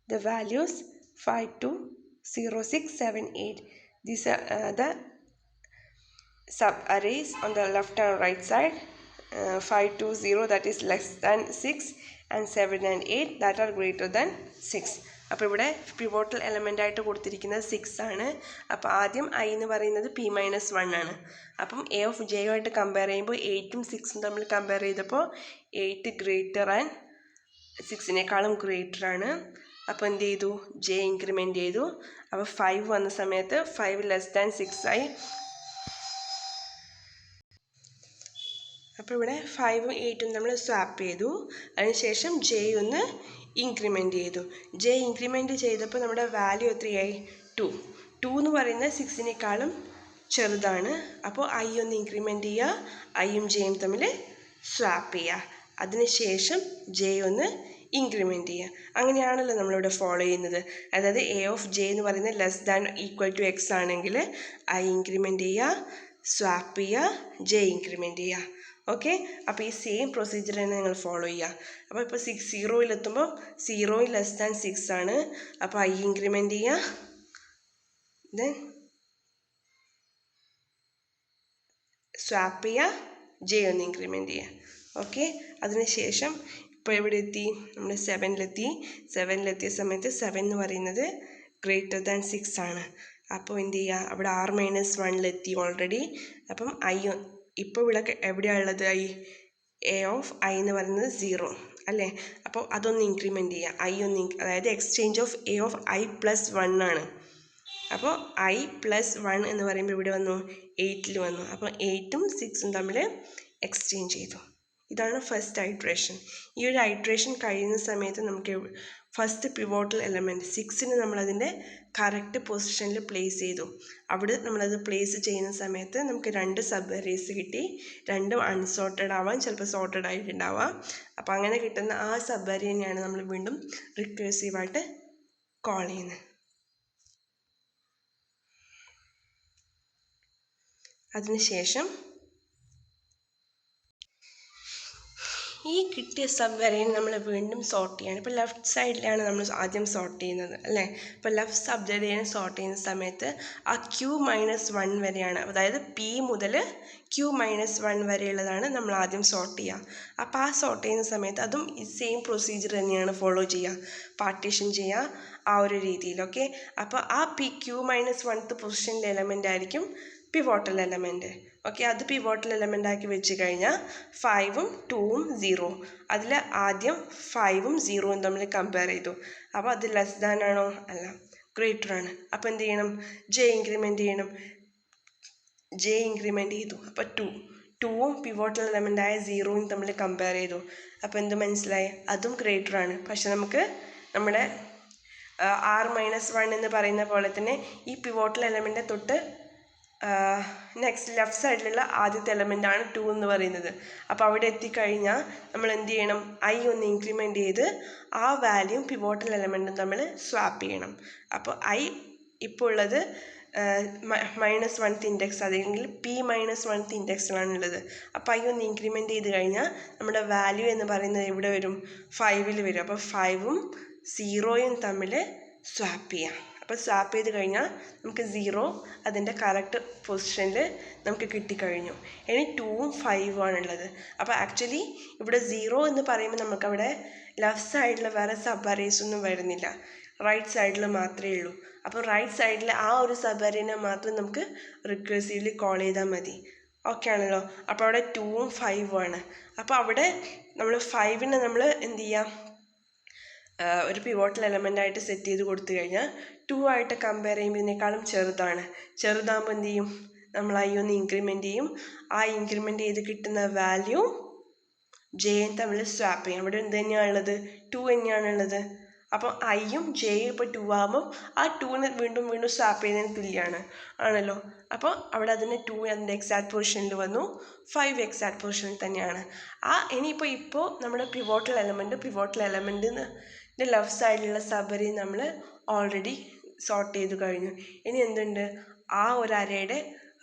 the values 5, 2, 0, 6, 7, 8. These are the sub-arrays on the left and right side. 5, 2, 0 that is less than 6 and 7 and 8 that are greater than 6. അപ്പോൾ ഇവിടെ pivotal element ആയിട്ട് കൊടുത്തിരിക്കുന്നത് 6 ആണ്. അപ്പോൾ ആദ്യം I എന്ന് പറയുന്നത് p minus 1 ആണ്. അപ്പം എ ഓഫ് ജെയുമായിട്ട് കമ്പയർ ചെയ്യുമ്പോൾ 8ഉം 6ഉം തമ്മിൽ കമ്പയർ ചെയ്തപ്പോൾ 8 ഗ്രേറ്റർ ആൻഡ് 6നേക്കാളും ഗ്രേറ്റർ ആണ്. അപ്പോൾ എന്ത് ചെയ്തു? ജെ ഇൻക്രിമെൻറ്റ് ചെയ്തു. അപ്പോൾ 5 വന്ന സമയത്ത് 5 ലെസ് ദാൻ 6 ആയി. അപ്പോൾ ഇവിടെ 5ഉം 8ഉം നമ്മൾ സ്വാപ്പ് ചെയ്തു. അതിനുശേഷം ജെ ഒന്ന് ഇൻക്രിമെൻറ്റ് ചെയ്തു. ജെ ഇൻക്രിമെൻറ്റ് ചെയ്തപ്പോൾ നമ്മുടെ വാല്യൂ എത്രയായി? 2. 2 എന്ന് പറയുന്നത് 6നേക്കാളും ചെറുതാണ്. അപ്പോൾ ഐ ഒന്ന് ഇൻക്രിമെൻറ്റ് ചെയ്യുക, ഐയും ജെയും തമ്മിൽ സ്വാപ്പ് ചെയ്യുക. അതിനുശേഷം ജെ ഒന്ന് ഇൻക്രിമെൻറ്റ് ചെയ്യുക. അങ്ങനെയാണല്ലോ നമ്മളിവിടെ ഫോളോ ചെയ്യുന്നത്. അതായത് എ ഓഫ് ജെ എന്ന് പറയുന്നത് less than equal to X ആണെങ്കിൽ ഐ ഇൻക്രിമെൻറ്റ് ചെയ്യുക, സ്വാപ്പ് ചെയ്യുക, ജെ ഇൻക്രിമെൻറ്റ് ചെയ്യുക. ഓക്കെ. അപ്പോൾ ഈ സെയിം പ്രൊസീജിയർ തന്നെ നിങ്ങൾ ഫോളോ ചെയ്യുക. അപ്പോൾ ഇപ്പോൾ 0-ലെത്തുമ്പോൾ 0 ലെസ് ദാൻ 6 ആണ്. അപ്പോൾ ഐ ഇൻക്രിമെൻറ്റ് ചെയ്യുക, ദെൻ സ്വാപ്പ് ചെയ്യുക, ജെ ഒന്ന് ഇൻക്രിമെൻറ്റ് ചെയ്യുക. ഓക്കെ. അതിനുശേഷം ഇപ്പോൾ എവിടെ എത്തി? നമ്മൾ 7-ലെത്തി. 7-ലെത്തിയ സമയത്ത് 7 എന്ന് പറയുന്നത് ഗ്രേറ്റർ ദാൻ 6 ആണ്. അപ്പോൾ എന്ത് ചെയ്യുക? അവിടെ r മൈനസ് 1-ലെത്തി ഓൾറെഡി. അപ്പം ഐ ഇപ്പോൾ ഇവിടെ എവിടെയാണ് ഉള്ളത്? എ ഓഫ് ഐ എന്ന് പറയുന്നത് 0 അല്ലേ? അപ്പോൾ അതൊന്ന് ഇൻക്രിമെൻറ്റ് ചെയ്യുക. ഐ ഒന്ന് അതായത് exchange of A of I plus 1 ആണ്. അപ്പോൾ ഐ പ്ലസ് 1 എന്ന് പറയുമ്പോൾ ഇവിടെ വന്നു 8-ൽ വന്നു. അപ്പോൾ 8ഉം 6ഉം തമ്മിൽ എക്സ്ചേഞ്ച് ചെയ്തു. ഇതാണ് ഫസ്റ്റ് ഐട്രേഷൻ. ഈ ഒരു ഐട്രേഷൻ കഴിയുന്ന സമയത്ത് നമുക്ക് ഫസ്റ്റ് പിവോട്ടൽ എലമെൻറ്റ് 6ന് നമ്മളതിൻ്റെ കറക്റ്റ് പൊസിഷനിൽ പ്ലേസ് ചെയ്തു. അവിടെ നമ്മളത് പ്ലേസ് ചെയ്യുന്ന സമയത്ത് നമുക്ക് 2 സബ് അറേസ് കിട്ടി. രണ്ടും അൺസോർട്ടഡ് ആവാം, ചിലപ്പോൾ സോർട്ടഡ് ആയിട്ടുണ്ടാവാം. അപ്പോൾ അങ്ങനെ കിട്ടുന്ന ആ സബ് അറേനെയാണ് നമ്മൾ വീണ്ടും റിക്കേഴ്സീവായിട്ട് കോൾ ചെയ്യുന്നത്. അതിനുശേഷം ഈ കിട്ടിയ സബ് അറേനെ നമ്മൾ വീണ്ടും സോർട്ട് ചെയ്യണം. ഇപ്പോൾ ലെഫ്റ്റ് സൈഡിലാണ് നമ്മൾ ആദ്യം സോർട്ട് ചെയ്യുന്നത് അല്ലേ? ഇപ്പോൾ ലെഫ്റ്റ് സബ് അറേനെ സോർട്ട് ചെയ്യുന്ന സമയത്ത് ആ Q-1 വരെയാണ്, അതായത് P മുതൽ Q-1 വരെയുള്ളതാണ് നമ്മൾ ആദ്യം സോർട്ട് ചെയ്യുക. അപ്പോൾ ആ സോർട്ട് ചെയ്യുന്ന സമയത്ത് അതും ഈ സെയിം പ്രൊസീജിയർ തന്നെയാണ് ഫോളോ ചെയ്യുക. പാർട്ടീഷൻ ചെയ്യുക ആ ഒരു രീതിയിൽ. ഓക്കെ. അപ്പോൾ ആ Q-1 പൊസിഷനിലെ എലമെൻ്റ് ആയിരിക്കും പിവോട്ടൽ എലമെൻറ്റ്. ഓക്കെ. അത് പിവോട്ടൽ എലമെൻ്റ് ആക്കി വെച്ച് കഴിഞ്ഞാൽ 5ഉം 2ഉം 0. അതിൽ ആദ്യം 5ഉം 0ഉം തമ്മിൽ കമ്പയർ ചെയ്തു. അപ്പോൾ അത് ലെസ് ദാൻ ആണോ? അല്ല, ഗ്രേറ്റർ ആണ്. അപ്പോൾ എന്ത് ചെയ്യണം? ജെ ഇൻക്രിമെൻറ്റ് ചെയ്യണം. ജെ ഇൻക്രിമെൻറ്റ് ചെയ്തു. അപ്പോൾ 2ഉം പിവോട്ടൽ എലമെൻ്റായ 0ഉം തമ്മിൽ കമ്പയർ ചെയ്തു. അപ്പോൾ എന്ത് മനസ്സിലായി? അതും ഗ്രേറ്റർ ആണ്. പക്ഷെ നമുക്ക് നമ്മുടെ r-1 എന്ന് പറയുന്ന പോലെ തന്നെ ഈ പിവോട്ടൽ എലമെൻ്റ് തൊട്ട് നെക്സ്റ്റ് ലെഫ്റ്റ് സൈഡിലുള്ള ആദ്യത്തെ എലമെൻ്റ് ആണ് 2 എന്ന് പറയുന്നത്. അപ്പോൾ അവിടെ എത്തിക്കഴിഞ്ഞാൽ നമ്മൾ എന്ത് ചെയ്യണം? ഐ ഒന്ന് ഇൻക്രിമെൻറ്റ് ചെയ്ത് ആ വാല്യൂം പിവോട്ടൽ എലമെൻറ്റും തമ്മിൽ സ്വാപ്പ് ചെയ്യണം. അപ്പോൾ ഐ ഇപ്പോൾ ഉള്ളത് -1th ഇൻഡെക്സ്, അല്ലെങ്കിൽ P-1th ഇൻഡെക്സിലാണുള്ളത്. അപ്പോൾ ഐ ഒന്ന് ഇൻക്രിമെൻറ്റ് ചെയ്ത് കഴിഞ്ഞാൽ നമ്മുടെ വാല്യൂ എന്ന് പറയുന്നത് എവിടെ വരും? 5-ൽ വരും. അപ്പോൾ 5ഉം 0ഉം തമ്മിൽ സ്വാപ്പ് ചെയ്യാം. അപ്പോൾ സ്വാപ്പ് ചെയ്ത് കഴിഞ്ഞാൽ നമുക്ക് 0 അതിൻ്റെ കറക്റ്റ് പൊസിഷനിൽ നമുക്ക് കിട്ടിക്കഴിഞ്ഞു. ഇനി 2ഉം 5ഉം ആണുള്ളത്. അപ്പോൾ ആക്ച്വലി ഇവിടെ 0 എന്ന് പറയുമ്പോൾ നമുക്കവിടെ ലെഫ്റ്റ് സൈഡിൽ വേറെ സബ് അറേസ് ഒന്നും വരുന്നില്ല, റൈറ്റ് സൈഡിൽ മാത്രമേ ഉള്ളൂ. അപ്പോൾ റൈറ്റ് സൈഡിൽ ആ ഒരു സബ് അറേനെ മാത്രം നമുക്ക് റിക്കേഴ്സീവ്ലി കോൾ ചെയ്താൽ മതി. ഓക്കെ ആണല്ലോ. അപ്പോൾ അവിടെ 2ഉം 5ഉം ആണ്. അപ്പോൾ അവിടെ നമ്മൾ 5നെ നമ്മൾ എന്ത് ചെയ്യാം, ഒരു പിവോട്ടൽ എലമെൻ്റ് ആയിട്ട് സെറ്റ് ചെയ്ത് കൊടുത്തു കഴിഞ്ഞാൽ 2 ആയിട്ട് കമ്പയർ ചെയ്യുമ്പോൾ ഇതിനേക്കാളും ചെറുതാകുമ്പോൾ എന്ത് ചെയ്യും, നമ്മൾ ഐ ഒന്ന് ഇൻക്രിമെൻ്റ് ചെയ്യും. ആ ഇൻക്രിമെൻ്റ് ചെയ്ത് കിട്ടുന്ന വാല്യൂ ജെയും തമ്മിൽ സ്വാപ്പ് ചെയ്യും. അവിടെ എന്ത് തന്നെയാണ് ഉള്ളത്, 2 തന്നെയാണ് ഉള്ളത്. അപ്പം ഐയും ജെയും ഇപ്പോൾ 2 ആകുമ്പോൾ ആ 2നെ വീണ്ടും സ്വാപ്പ് ചെയ്യുന്നതിന് തുല്യമാണ് ആണല്ലോ. അപ്പോൾ അവിടെ അതിന് 2 അതിൻ്റെ എക്സാക്ട് പൊസിഷനിൽ വന്നു, 5 എക്സാക്ട് പൊസിഷനിൽ തന്നെയാണ്. ഇപ്പോൾ നമ്മുടെ പിവോട്ടൽ എലമെൻറ്റിൻ്റെ ലെഫ്റ്റ് സൈഡിലുള്ള സബറി നമ്മൾ ഓൾറെഡി സോർട്ട് ചെയ്ത് കഴിഞ്ഞു. ഇനി എന്തുണ്ട്, ആ ഒരു അരയുടെ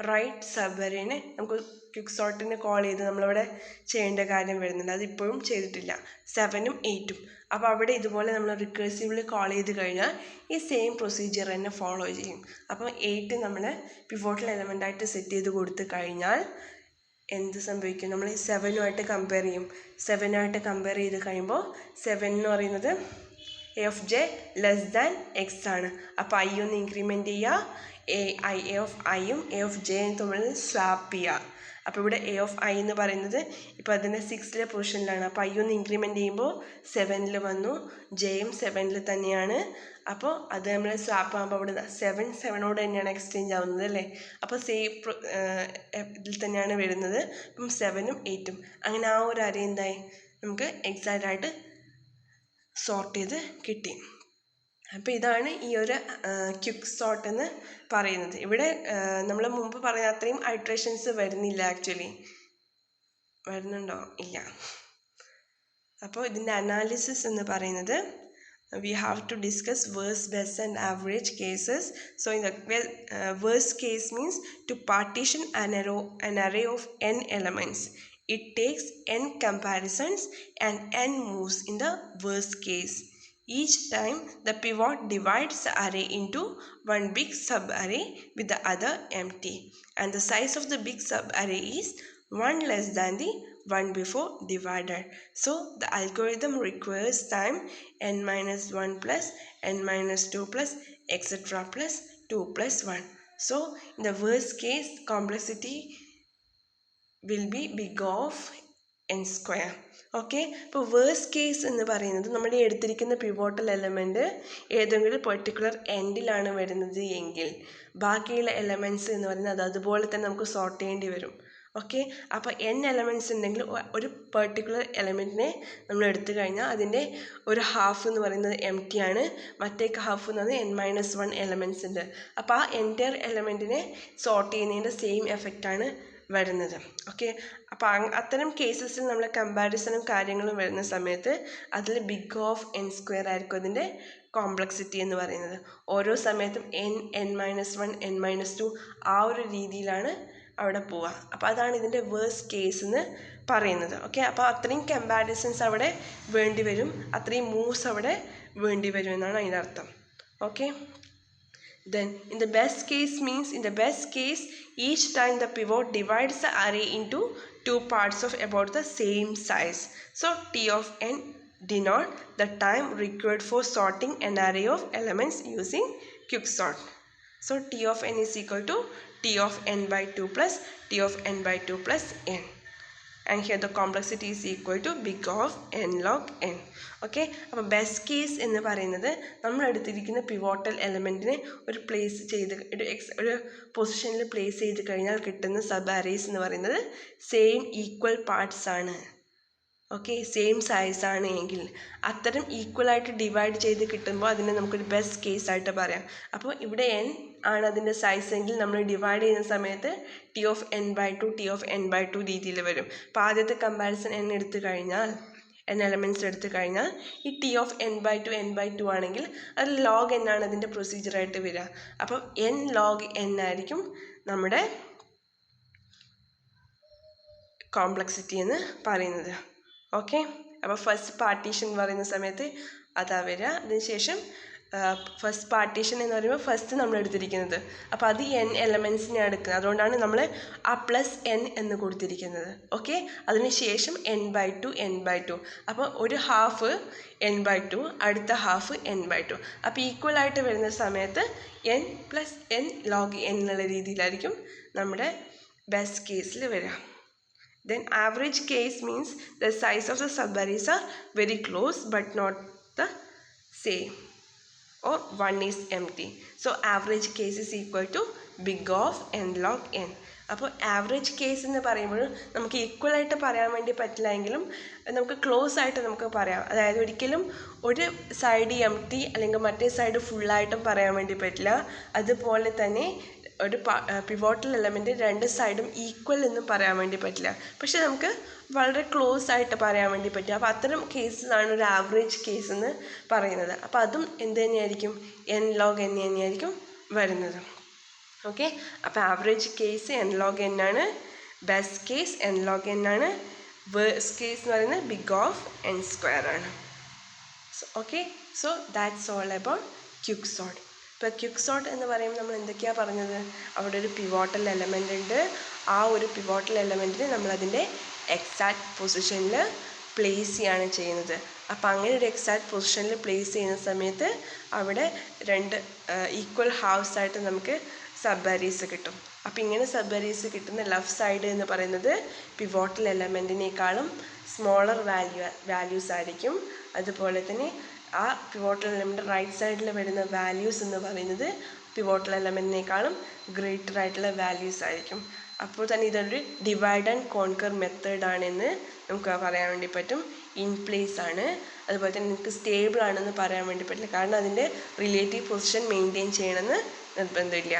റൈറ്റ് സബറിനെ നമുക്ക് ക്വിക്ക് സോർട്ടിന് കോൾ ചെയ്ത് നമ്മളിവിടെ ചെയ്യേണ്ട കാര്യം വരുന്നുണ്ട്. അതിപ്പോഴും ചെയ്തിട്ടില്ല, 7ഉം 8ഉം. അപ്പോൾ അവിടെ ഇതുപോലെ നമ്മൾ റിക്കേഴ്സീവ്ലി കോൾ ചെയ്ത് കഴിഞ്ഞാൽ ഈ സെയിം പ്രൊസീജിയർ തന്നെ ഫോളോ ചെയ്യും. അപ്പോൾ 8 നമ്മൾ പിവോട്ടൽ എലമെൻ്റായിട്ട് സെറ്റ് ചെയ്ത് കൊടുത്തു കഴിഞ്ഞാൽ എന്ത് സംഭവിക്കും, നമ്മൾ 7ഉമായിട്ട് കമ്പയർ ചെയ്യും. 7ആയിട്ട് കമ്പയർ ചെയ്ത് കഴിയുമ്പോൾ 7 എന്ന് പറയുന്നത് A of J less than X ആണ്. അപ്പോൾ ഐ ഒന്ന് ഇൻക്രിമെൻ്റ് ചെയ്യുക, എ ഓഫ് ഐയും എ ഓഫ് ജെയും തമ്മിൽ സ്വാപ്പ് ചെയ്യുക. അപ്പോൾ ഇവിടെ എ ഓഫ് ഐ എന്ന് പറയുന്നത് ഇപ്പോൾ അതിൻ്റെ 6ലെ പൊസിഷനിലാണ്. അപ്പോൾ ഐ ഒന്ന് ഇൻക്രിമെൻ്റ് ചെയ്യുമ്പോൾ 7ൽ വന്നു, ജെയും 7ൽ തന്നെയാണ്. അപ്പോൾ അത് നമ്മൾ സ്വാപ്പ് ആകുമ്പോൾ അവിടെ 7ഓട് തന്നെയാണ് എക്സ്ചേഞ്ച് ആവുന്നത് അല്ലേ. അപ്പോൾ സെയിം ഇതിൽ തന്നെയാണ് വരുന്നത്. അപ്പം 7ഉം 8ഉം അങ്ങനെ ആ ഒരു അര എന്തായി നമുക്ക് എക്സാക്റ്റ് ആയിട്ട് സോർട്ട് ചെയ്ത് കിട്ടി. അപ്പോൾ ഇതാണ് ഈ ഒരു ക്വിക്ക് സോർട്ട് എന്ന് പറയുന്നത്. ഇവിടെ നമ്മൾ മുമ്പ് പറഞ്ഞ അത്രയും ഐട്രേഷൻസ് വരുന്നില്ല, ആക്ച്വലി വരുന്നുണ്ടോ, ഇല്ല. അപ്പോൾ ഇതിൻ്റെ അനാലിസിസ് എന്ന് പറയുന്നത് we have to discuss worst, best and average cases. So in the worst case means to partition an array of n elements. It takes n comparisons and n moves in the worst case. Each time the pivot divides the array into one big subarray with the other empty, and the size of the big subarray is 1 less than the one before divided. So the algorithm requires time n minus 1 plus n minus 2 plus etc plus 2 plus 1. So in the worst case complexity will be big of n square. Okay, ഇപ്പോൾ worst case എന്ന് പറയുന്നത് നമ്മൾ ഈ എടുത്തിരിക്കുന്ന pivotal element ഏതെങ്കിലും particular എൻഡിലാണ് വരുന്നത് എങ്കിൽ ബാക്കിയുള്ള എലമെൻറ്റ്സ് എന്ന് പറയുന്നത് അതുപോലെ തന്നെ നമുക്ക് സോർട്ട് ചെയ്യേണ്ടി വരും. ഓക്കെ, അപ്പോൾ n എലമെൻറ്റ്സ് ഉണ്ടെങ്കിൽ ഒരു പെർട്ടിക്കുലർ എലമെൻറ്റിനെ നമ്മൾ എടുത്തു കഴിഞ്ഞാൽ അതിൻ്റെ ഒരു ഹാഫ് എന്ന് പറയുന്നത് എം ടി ആണ്, മറ്റേ ഹാഫ് എന്ന് പറയുന്നത് n-1 എലമെൻറ്റ്സ് ഉണ്ട്. അപ്പോൾ ആ എൻറ്റയർ എലമെൻറ്റിനെ സോർട്ട് ചെയ്യുന്നതിൻ്റെ സെയിം എഫക്റ്റാണ് വരുന്നത്. ഓക്കെ, അപ്പോൾ അത്തരം കേസസിൽ നമ്മൾ കമ്പാരിസണും കാര്യങ്ങളും വരുന്ന സമയത്ത് അതിൽ ബിഗ് ഓഫ് n സ്ക്വയർ ആയിരിക്കും അതിൻ്റെ കോംപ്ലക്സിറ്റി എന്ന് പറയുന്നത്. ഓരോ സമയത്തും n-1 n-2 ആ ഒരു രീതിയിലാണ് അവിടെ പോവുക. അപ്പോൾ അതാണ് ഇതിൻ്റെ വേഴ്സ്റ്റ് കേസ് എന്ന് പറയുന്നത്. ഓക്കെ, അപ്പോൾ അത്രയും കമ്പാരിസൺസ് അവിടെ വേണ്ടി വരും, അത്രയും മൂവ്സ് അവിടെ വേണ്ടി വരും എന്നാണ് അതിൻ്റെ അർത്ഥം. Okay, then in the best case means in the best case each time the pivot divides the array into two parts of about the same size. So T of n denote the time required for sorting an array of elements using quicksort. So T of n is equal to T of n by 2 plus T of n by 2 plus n. And here the complexity is equal to big of n log n. Okay, അപ്പോൾ best case എന്ന് പറയുന്നത് നമ്മൾ എടുത്തിരിക്കുന്ന pivotal എലമെൻറ്റിനെ ഒരു place ചെയ്ത് ഒരു പൊസിഷനിൽ place ചെയ്ത് കഴിഞ്ഞാൽ കിട്ടുന്ന സബ് അറേസ് എന്ന് പറയുന്നത് സെയിം ഈക്വൽ പാർട്സ് ആണ്. ഓക്കെ, സെയിം സൈസാണ് എങ്കിൽ അത്തരം ഈക്വലായിട്ട് ഡിവൈഡ് ചെയ്ത് കിട്ടുമ്പോൾ അതിനെ നമുക്കൊരു ബെസ്റ്റ് കേസായിട്ട് പറയാം. അപ്പോൾ ഇവിടെ n ആണ് അതിൻ്റെ സൈസ് എങ്കിൽ നമ്മൾ ഡിവൈഡ് ചെയ്യുന്ന സമയത്ത് T of n by 2 T of n by 2 രീതിയിൽ വരും. അപ്പോൾ ആദ്യത്തെ കമ്പാരിസൺ n എടുത്തു കഴിഞ്ഞാൽ n എലമെൻറ്റ്സ് എടുത്തു കഴിഞ്ഞാൽ ഈ T of n by 2 ആണെങ്കിൽ അത് log n ആണ് അതിൻ്റെ പ്രൊസീജിയറായിട്ട് വരിക. അപ്പോൾ n log n ആയിരിക്കും നമ്മുടെ കോംപ്ലക്സിറ്റി എന്ന് പറയുന്നത്. ഓക്കെ, അപ്പോൾ ഫസ്റ്റ് പാർട്ടീഷൻ എന്ന് പറയുന്ന സമയത്ത് അതാ വരിക. അതിനുശേഷം ഫസ്റ്റ് പാർട്ടീഷൻ എന്ന് പറയുമ്പോൾ ഫസ്റ്റ് നമ്മൾ എടുത്തിരിക്കുന്നത്, അപ്പോൾ അത് n എലമെൻറ്റ്സിനെ എടുക്കുന്നത്, അതുകൊണ്ടാണ് നമ്മൾ ആ പ്ലസ് n എന്ന് കൊടുത്തിരിക്കുന്നത്. ഓക്കെ, അതിനുശേഷം n/2 അപ്പോൾ ഒരു ഹാഫ് n/2 അടുത്ത ഹാഫ് n/2. അപ്പോൾ ഈക്വൽ ആയിട്ട് വരുന്ന സമയത്ത് n + n log n എന്നുള്ള രീതിയിലായിരിക്കും നമ്മുടെ ബെസ്റ്റ് കേസിൽ വരിക. Then average case means the size of the subarrays are very close but not the same, or one is empty. So average case is equal to big of n log n. അപ്പോൾ average case എന്ന് പറയുമ്പോൾ നമുക്ക് equal ആയിട്ട് പറയാൻ വേണ്ടി പറ്റില്ല എങ്കിലും നമുക്ക് ക്ലോസ് ആയിട്ട് നമുക്ക് പറയാം. അതായത് ഒരിക്കലും ഒരു സൈഡ് എംപ്റ്റി അല്ലെങ്കിൽ മറ്റേ സൈഡ് ഫുള്ളായിട്ടും പറയാൻ വേണ്ടി പറ്റില്ല. അതുപോലെ തന്നെ ഒരു പിവോട്ടൽ എലമെൻറ്റ് രണ്ട് സൈഡും ഈക്വൽ എന്നും പറയാൻ വേണ്ടി പറ്റില്ല. പക്ഷെ നമുക്ക് വളരെ ക്ലോസ് ആയിട്ട് പറയാൻ വേണ്ടി പറ്റും. അപ്പോൾ അത്തരം കേസാണ് ഒരു ആവറേജ് കേസ് എന്ന് പറയുന്നത്. അപ്പോൾ അതും എന്ത് തന്നെയായിരിക്കും, n log n തന്നെയായിരിക്കും വരുന്നത്. ഓക്കെ, അപ്പോൾ average case n log n ആണ്, best case n log n ആണ്, വേഴ്സ്റ്റ് കേസ് എന്ന് പറയുന്നത് ബിഗ് ഓഫ് n സ്ക്വയർ ആണ്. Okay, so that's all about quicksort. ഇപ്പോൾ ക്വിക്സോർട്ട് എന്ന് പറയുമ്പോൾ നമ്മൾ എന്തൊക്കെയാണ് പറഞ്ഞത്, അവിടെ ഒരു പിവോട്ടൽ എലമെൻ്റ് ഉണ്ട്. ആ ഒരു പിവോട്ടൽ എലമെൻറ്റിനെ നമ്മളതിൻ്റെ എക്സാക്ട് പൊസിഷനിൽ പ്ലേസ് ചെയ്യാണ് ചെയ്യുന്നത്. അപ്പോൾ അങ്ങനെ ഒരു എക്സാക്ട് പൊസിഷനിൽ പ്ലേസ് ചെയ്യുന്ന സമയത്ത് അവിടെ രണ്ട് ഈക്വൽ ഹാഫ്സ് ആയിട്ട് നമുക്ക് സബ് അറേസ് കിട്ടും. അപ്പോൾ ഇങ്ങനെ സബ് അറേസ് കിട്ടുന്ന ലെഫ്റ്റ് സൈഡ് എന്ന് പറയുന്നത് പിവോട്ടൽ എലമെൻറ്റിനേക്കാളും സ്മോളർ വാല്യൂസ് ആയിരിക്കും. അതുപോലെ തന്നെ ആ പിവോട്ടൽ എലമെൻറ്റ് റൈറ്റ് സൈഡിൽ വരുന്ന വാല്യൂസ് എന്ന് പറയുന്നത് പിവോട്ടൽ എലമെൻറ്റിനേക്കാളും ഗ്രേറ്റർ ആയിട്ടുള്ള വാല്യൂസ് ആയിരിക്കും. അപ്പോൾ തന്നെ ഇതൊരു ഡിവൈഡ് ആൻഡ് കോൺകർ മെത്തേഡാണെന്ന് നമുക്ക് പറയാൻ വേണ്ടി പറ്റും. ഇൻ പ്ലേസ് ആണ്. അതുപോലെ തന്നെ നിങ്ങൾക്ക് സ്റ്റേബിൾ ആണെന്ന് പറയാൻ വേണ്ടി പറ്റില്ല, കാരണം അതിൻ്റെ റിലേറ്റീവ് പൊസിഷൻ മെയിൻറ്റെയിൻ ചെയ്യണമെന്ന് നിർബന്ധമില്ല.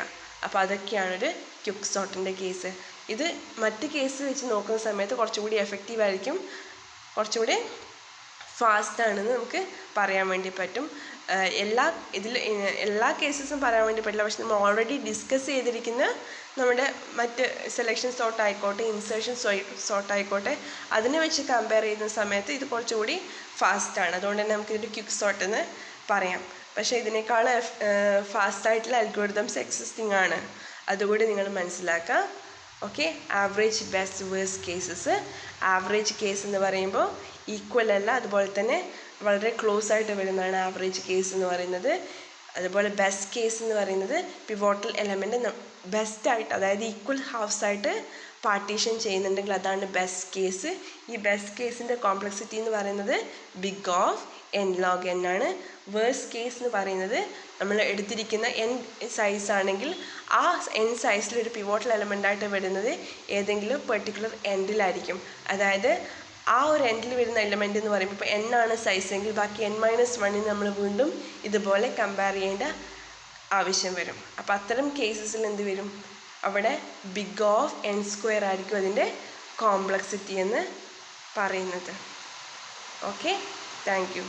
അപ്പോൾ അതൊക്കെയാണൊരു ക്വിക്സോർട്ടിൻ്റെ കേസ്. ഇത് മറ്റ് കേസ് വെച്ച് നോക്കുന്ന സമയത്ത് കുറച്ചുകൂടി എഫക്റ്റീവ് ആയിരിക്കും, കുറച്ചുകൂടി ഫാസ്റ്റാണെന്ന് നമുക്ക് പറയാൻ വേണ്ടി പറ്റും. എല്ലാ കേസസും പറയാൻ വേണ്ടി പറ്റില്ല. പക്ഷെ നമ്മൾ ഓൾറെഡി ഡിസ്കസ് ചെയ്തിരിക്കുന്ന നമ്മുടെ മറ്റ് സെലക്ഷൻ സോർട്ട് ആയിക്കോട്ടെ, ഇൻസേർഷൻ സോർട്ട് ആയിക്കോട്ടെ, അതിനെ വെച്ച് കമ്പയർ ചെയ്യുന്ന സമയത്ത് ഇത് കുറച്ചുകൂടി ഫാസ്റ്റാണ്. അതുകൊണ്ട് തന്നെ നമുക്കിതൊരു ക്വിക്ക് സോർട്ട് എന്ന് പറയാം. പക്ഷേ ഇതിനേക്കാൾ ഫാസ്റ്റായിട്ടുള്ള അൽഗോരിതംസ് എക്സിസ്റ്റിംഗ് ആണ്, അതുകൂടി നിങ്ങൾ മനസ്സിലാക്കുക. Okay, average, best, worst cases. Average case എന്ന് പറയുമ്പോൾ ഈക്വൽ അല്ല, അതുപോലെ തന്നെ വളരെ ക്ലോസ് ആയിട്ട് വരുന്നതാണ് ആവറേജ് കേസ് എന്ന് പറയുന്നത്. അതുപോലെ ബെസ്റ്റ് കേസ് എന്ന് പറയുന്നത് പിവോട്ടൽ എലമെൻറ്റ് ബെസ്റ്റായിട്ട്, അതായത് ഈക്വൽ ഹാഫ്സ് ആയിട്ട് പാർട്ടീഷൻ ചെയ്യുന്നുണ്ടെങ്കിൽ അതാണ് ബെസ്റ്റ് കേസ്. ഈ ബെസ്റ്റ് കേസിൻ്റെ കോംപ്ലക്സിറ്റി എന്ന് പറയുന്നത് big of n log n ആണ്. വേഴ്സ്റ്റ് കേസ് എന്ന് പറയുന്നത് നമ്മൾ എടുത്തിരിക്കുന്ന n സൈസ് ആണെങ്കിൽ ആ n സൈസിൽ ഒരു പിവോട്ടൽ എലമെൻ്റായിട്ട് വരുന്നത് ഏതെങ്കിലും പെർട്ടിക്കുലർ എൻഡിലായിരിക്കും. അതായത് ആ ഒരു എൻഡിൽ വരുന്ന എലമെൻ്റ് എന്ന് പറയുമ്പോൾ ഇപ്പോൾ n ആണ് സൈസ് എങ്കിൽ ബാക്കി n-1 നമ്മൾ വീണ്ടും ഇതുപോലെ കമ്പയർ ചെയ്യേണ്ട ആവശ്യം വരും. അപ്പോൾ അത്തരം കേസസിൽ എന്ത് വരും, അവിടെ ബിഗ് ഓഫ് n സ്ക്വയർ ആയിരിക്കും അതിൻ്റെ കോംപ്ലക്സിറ്റി എന്ന് പറയുന്നത്. Okay, thank you.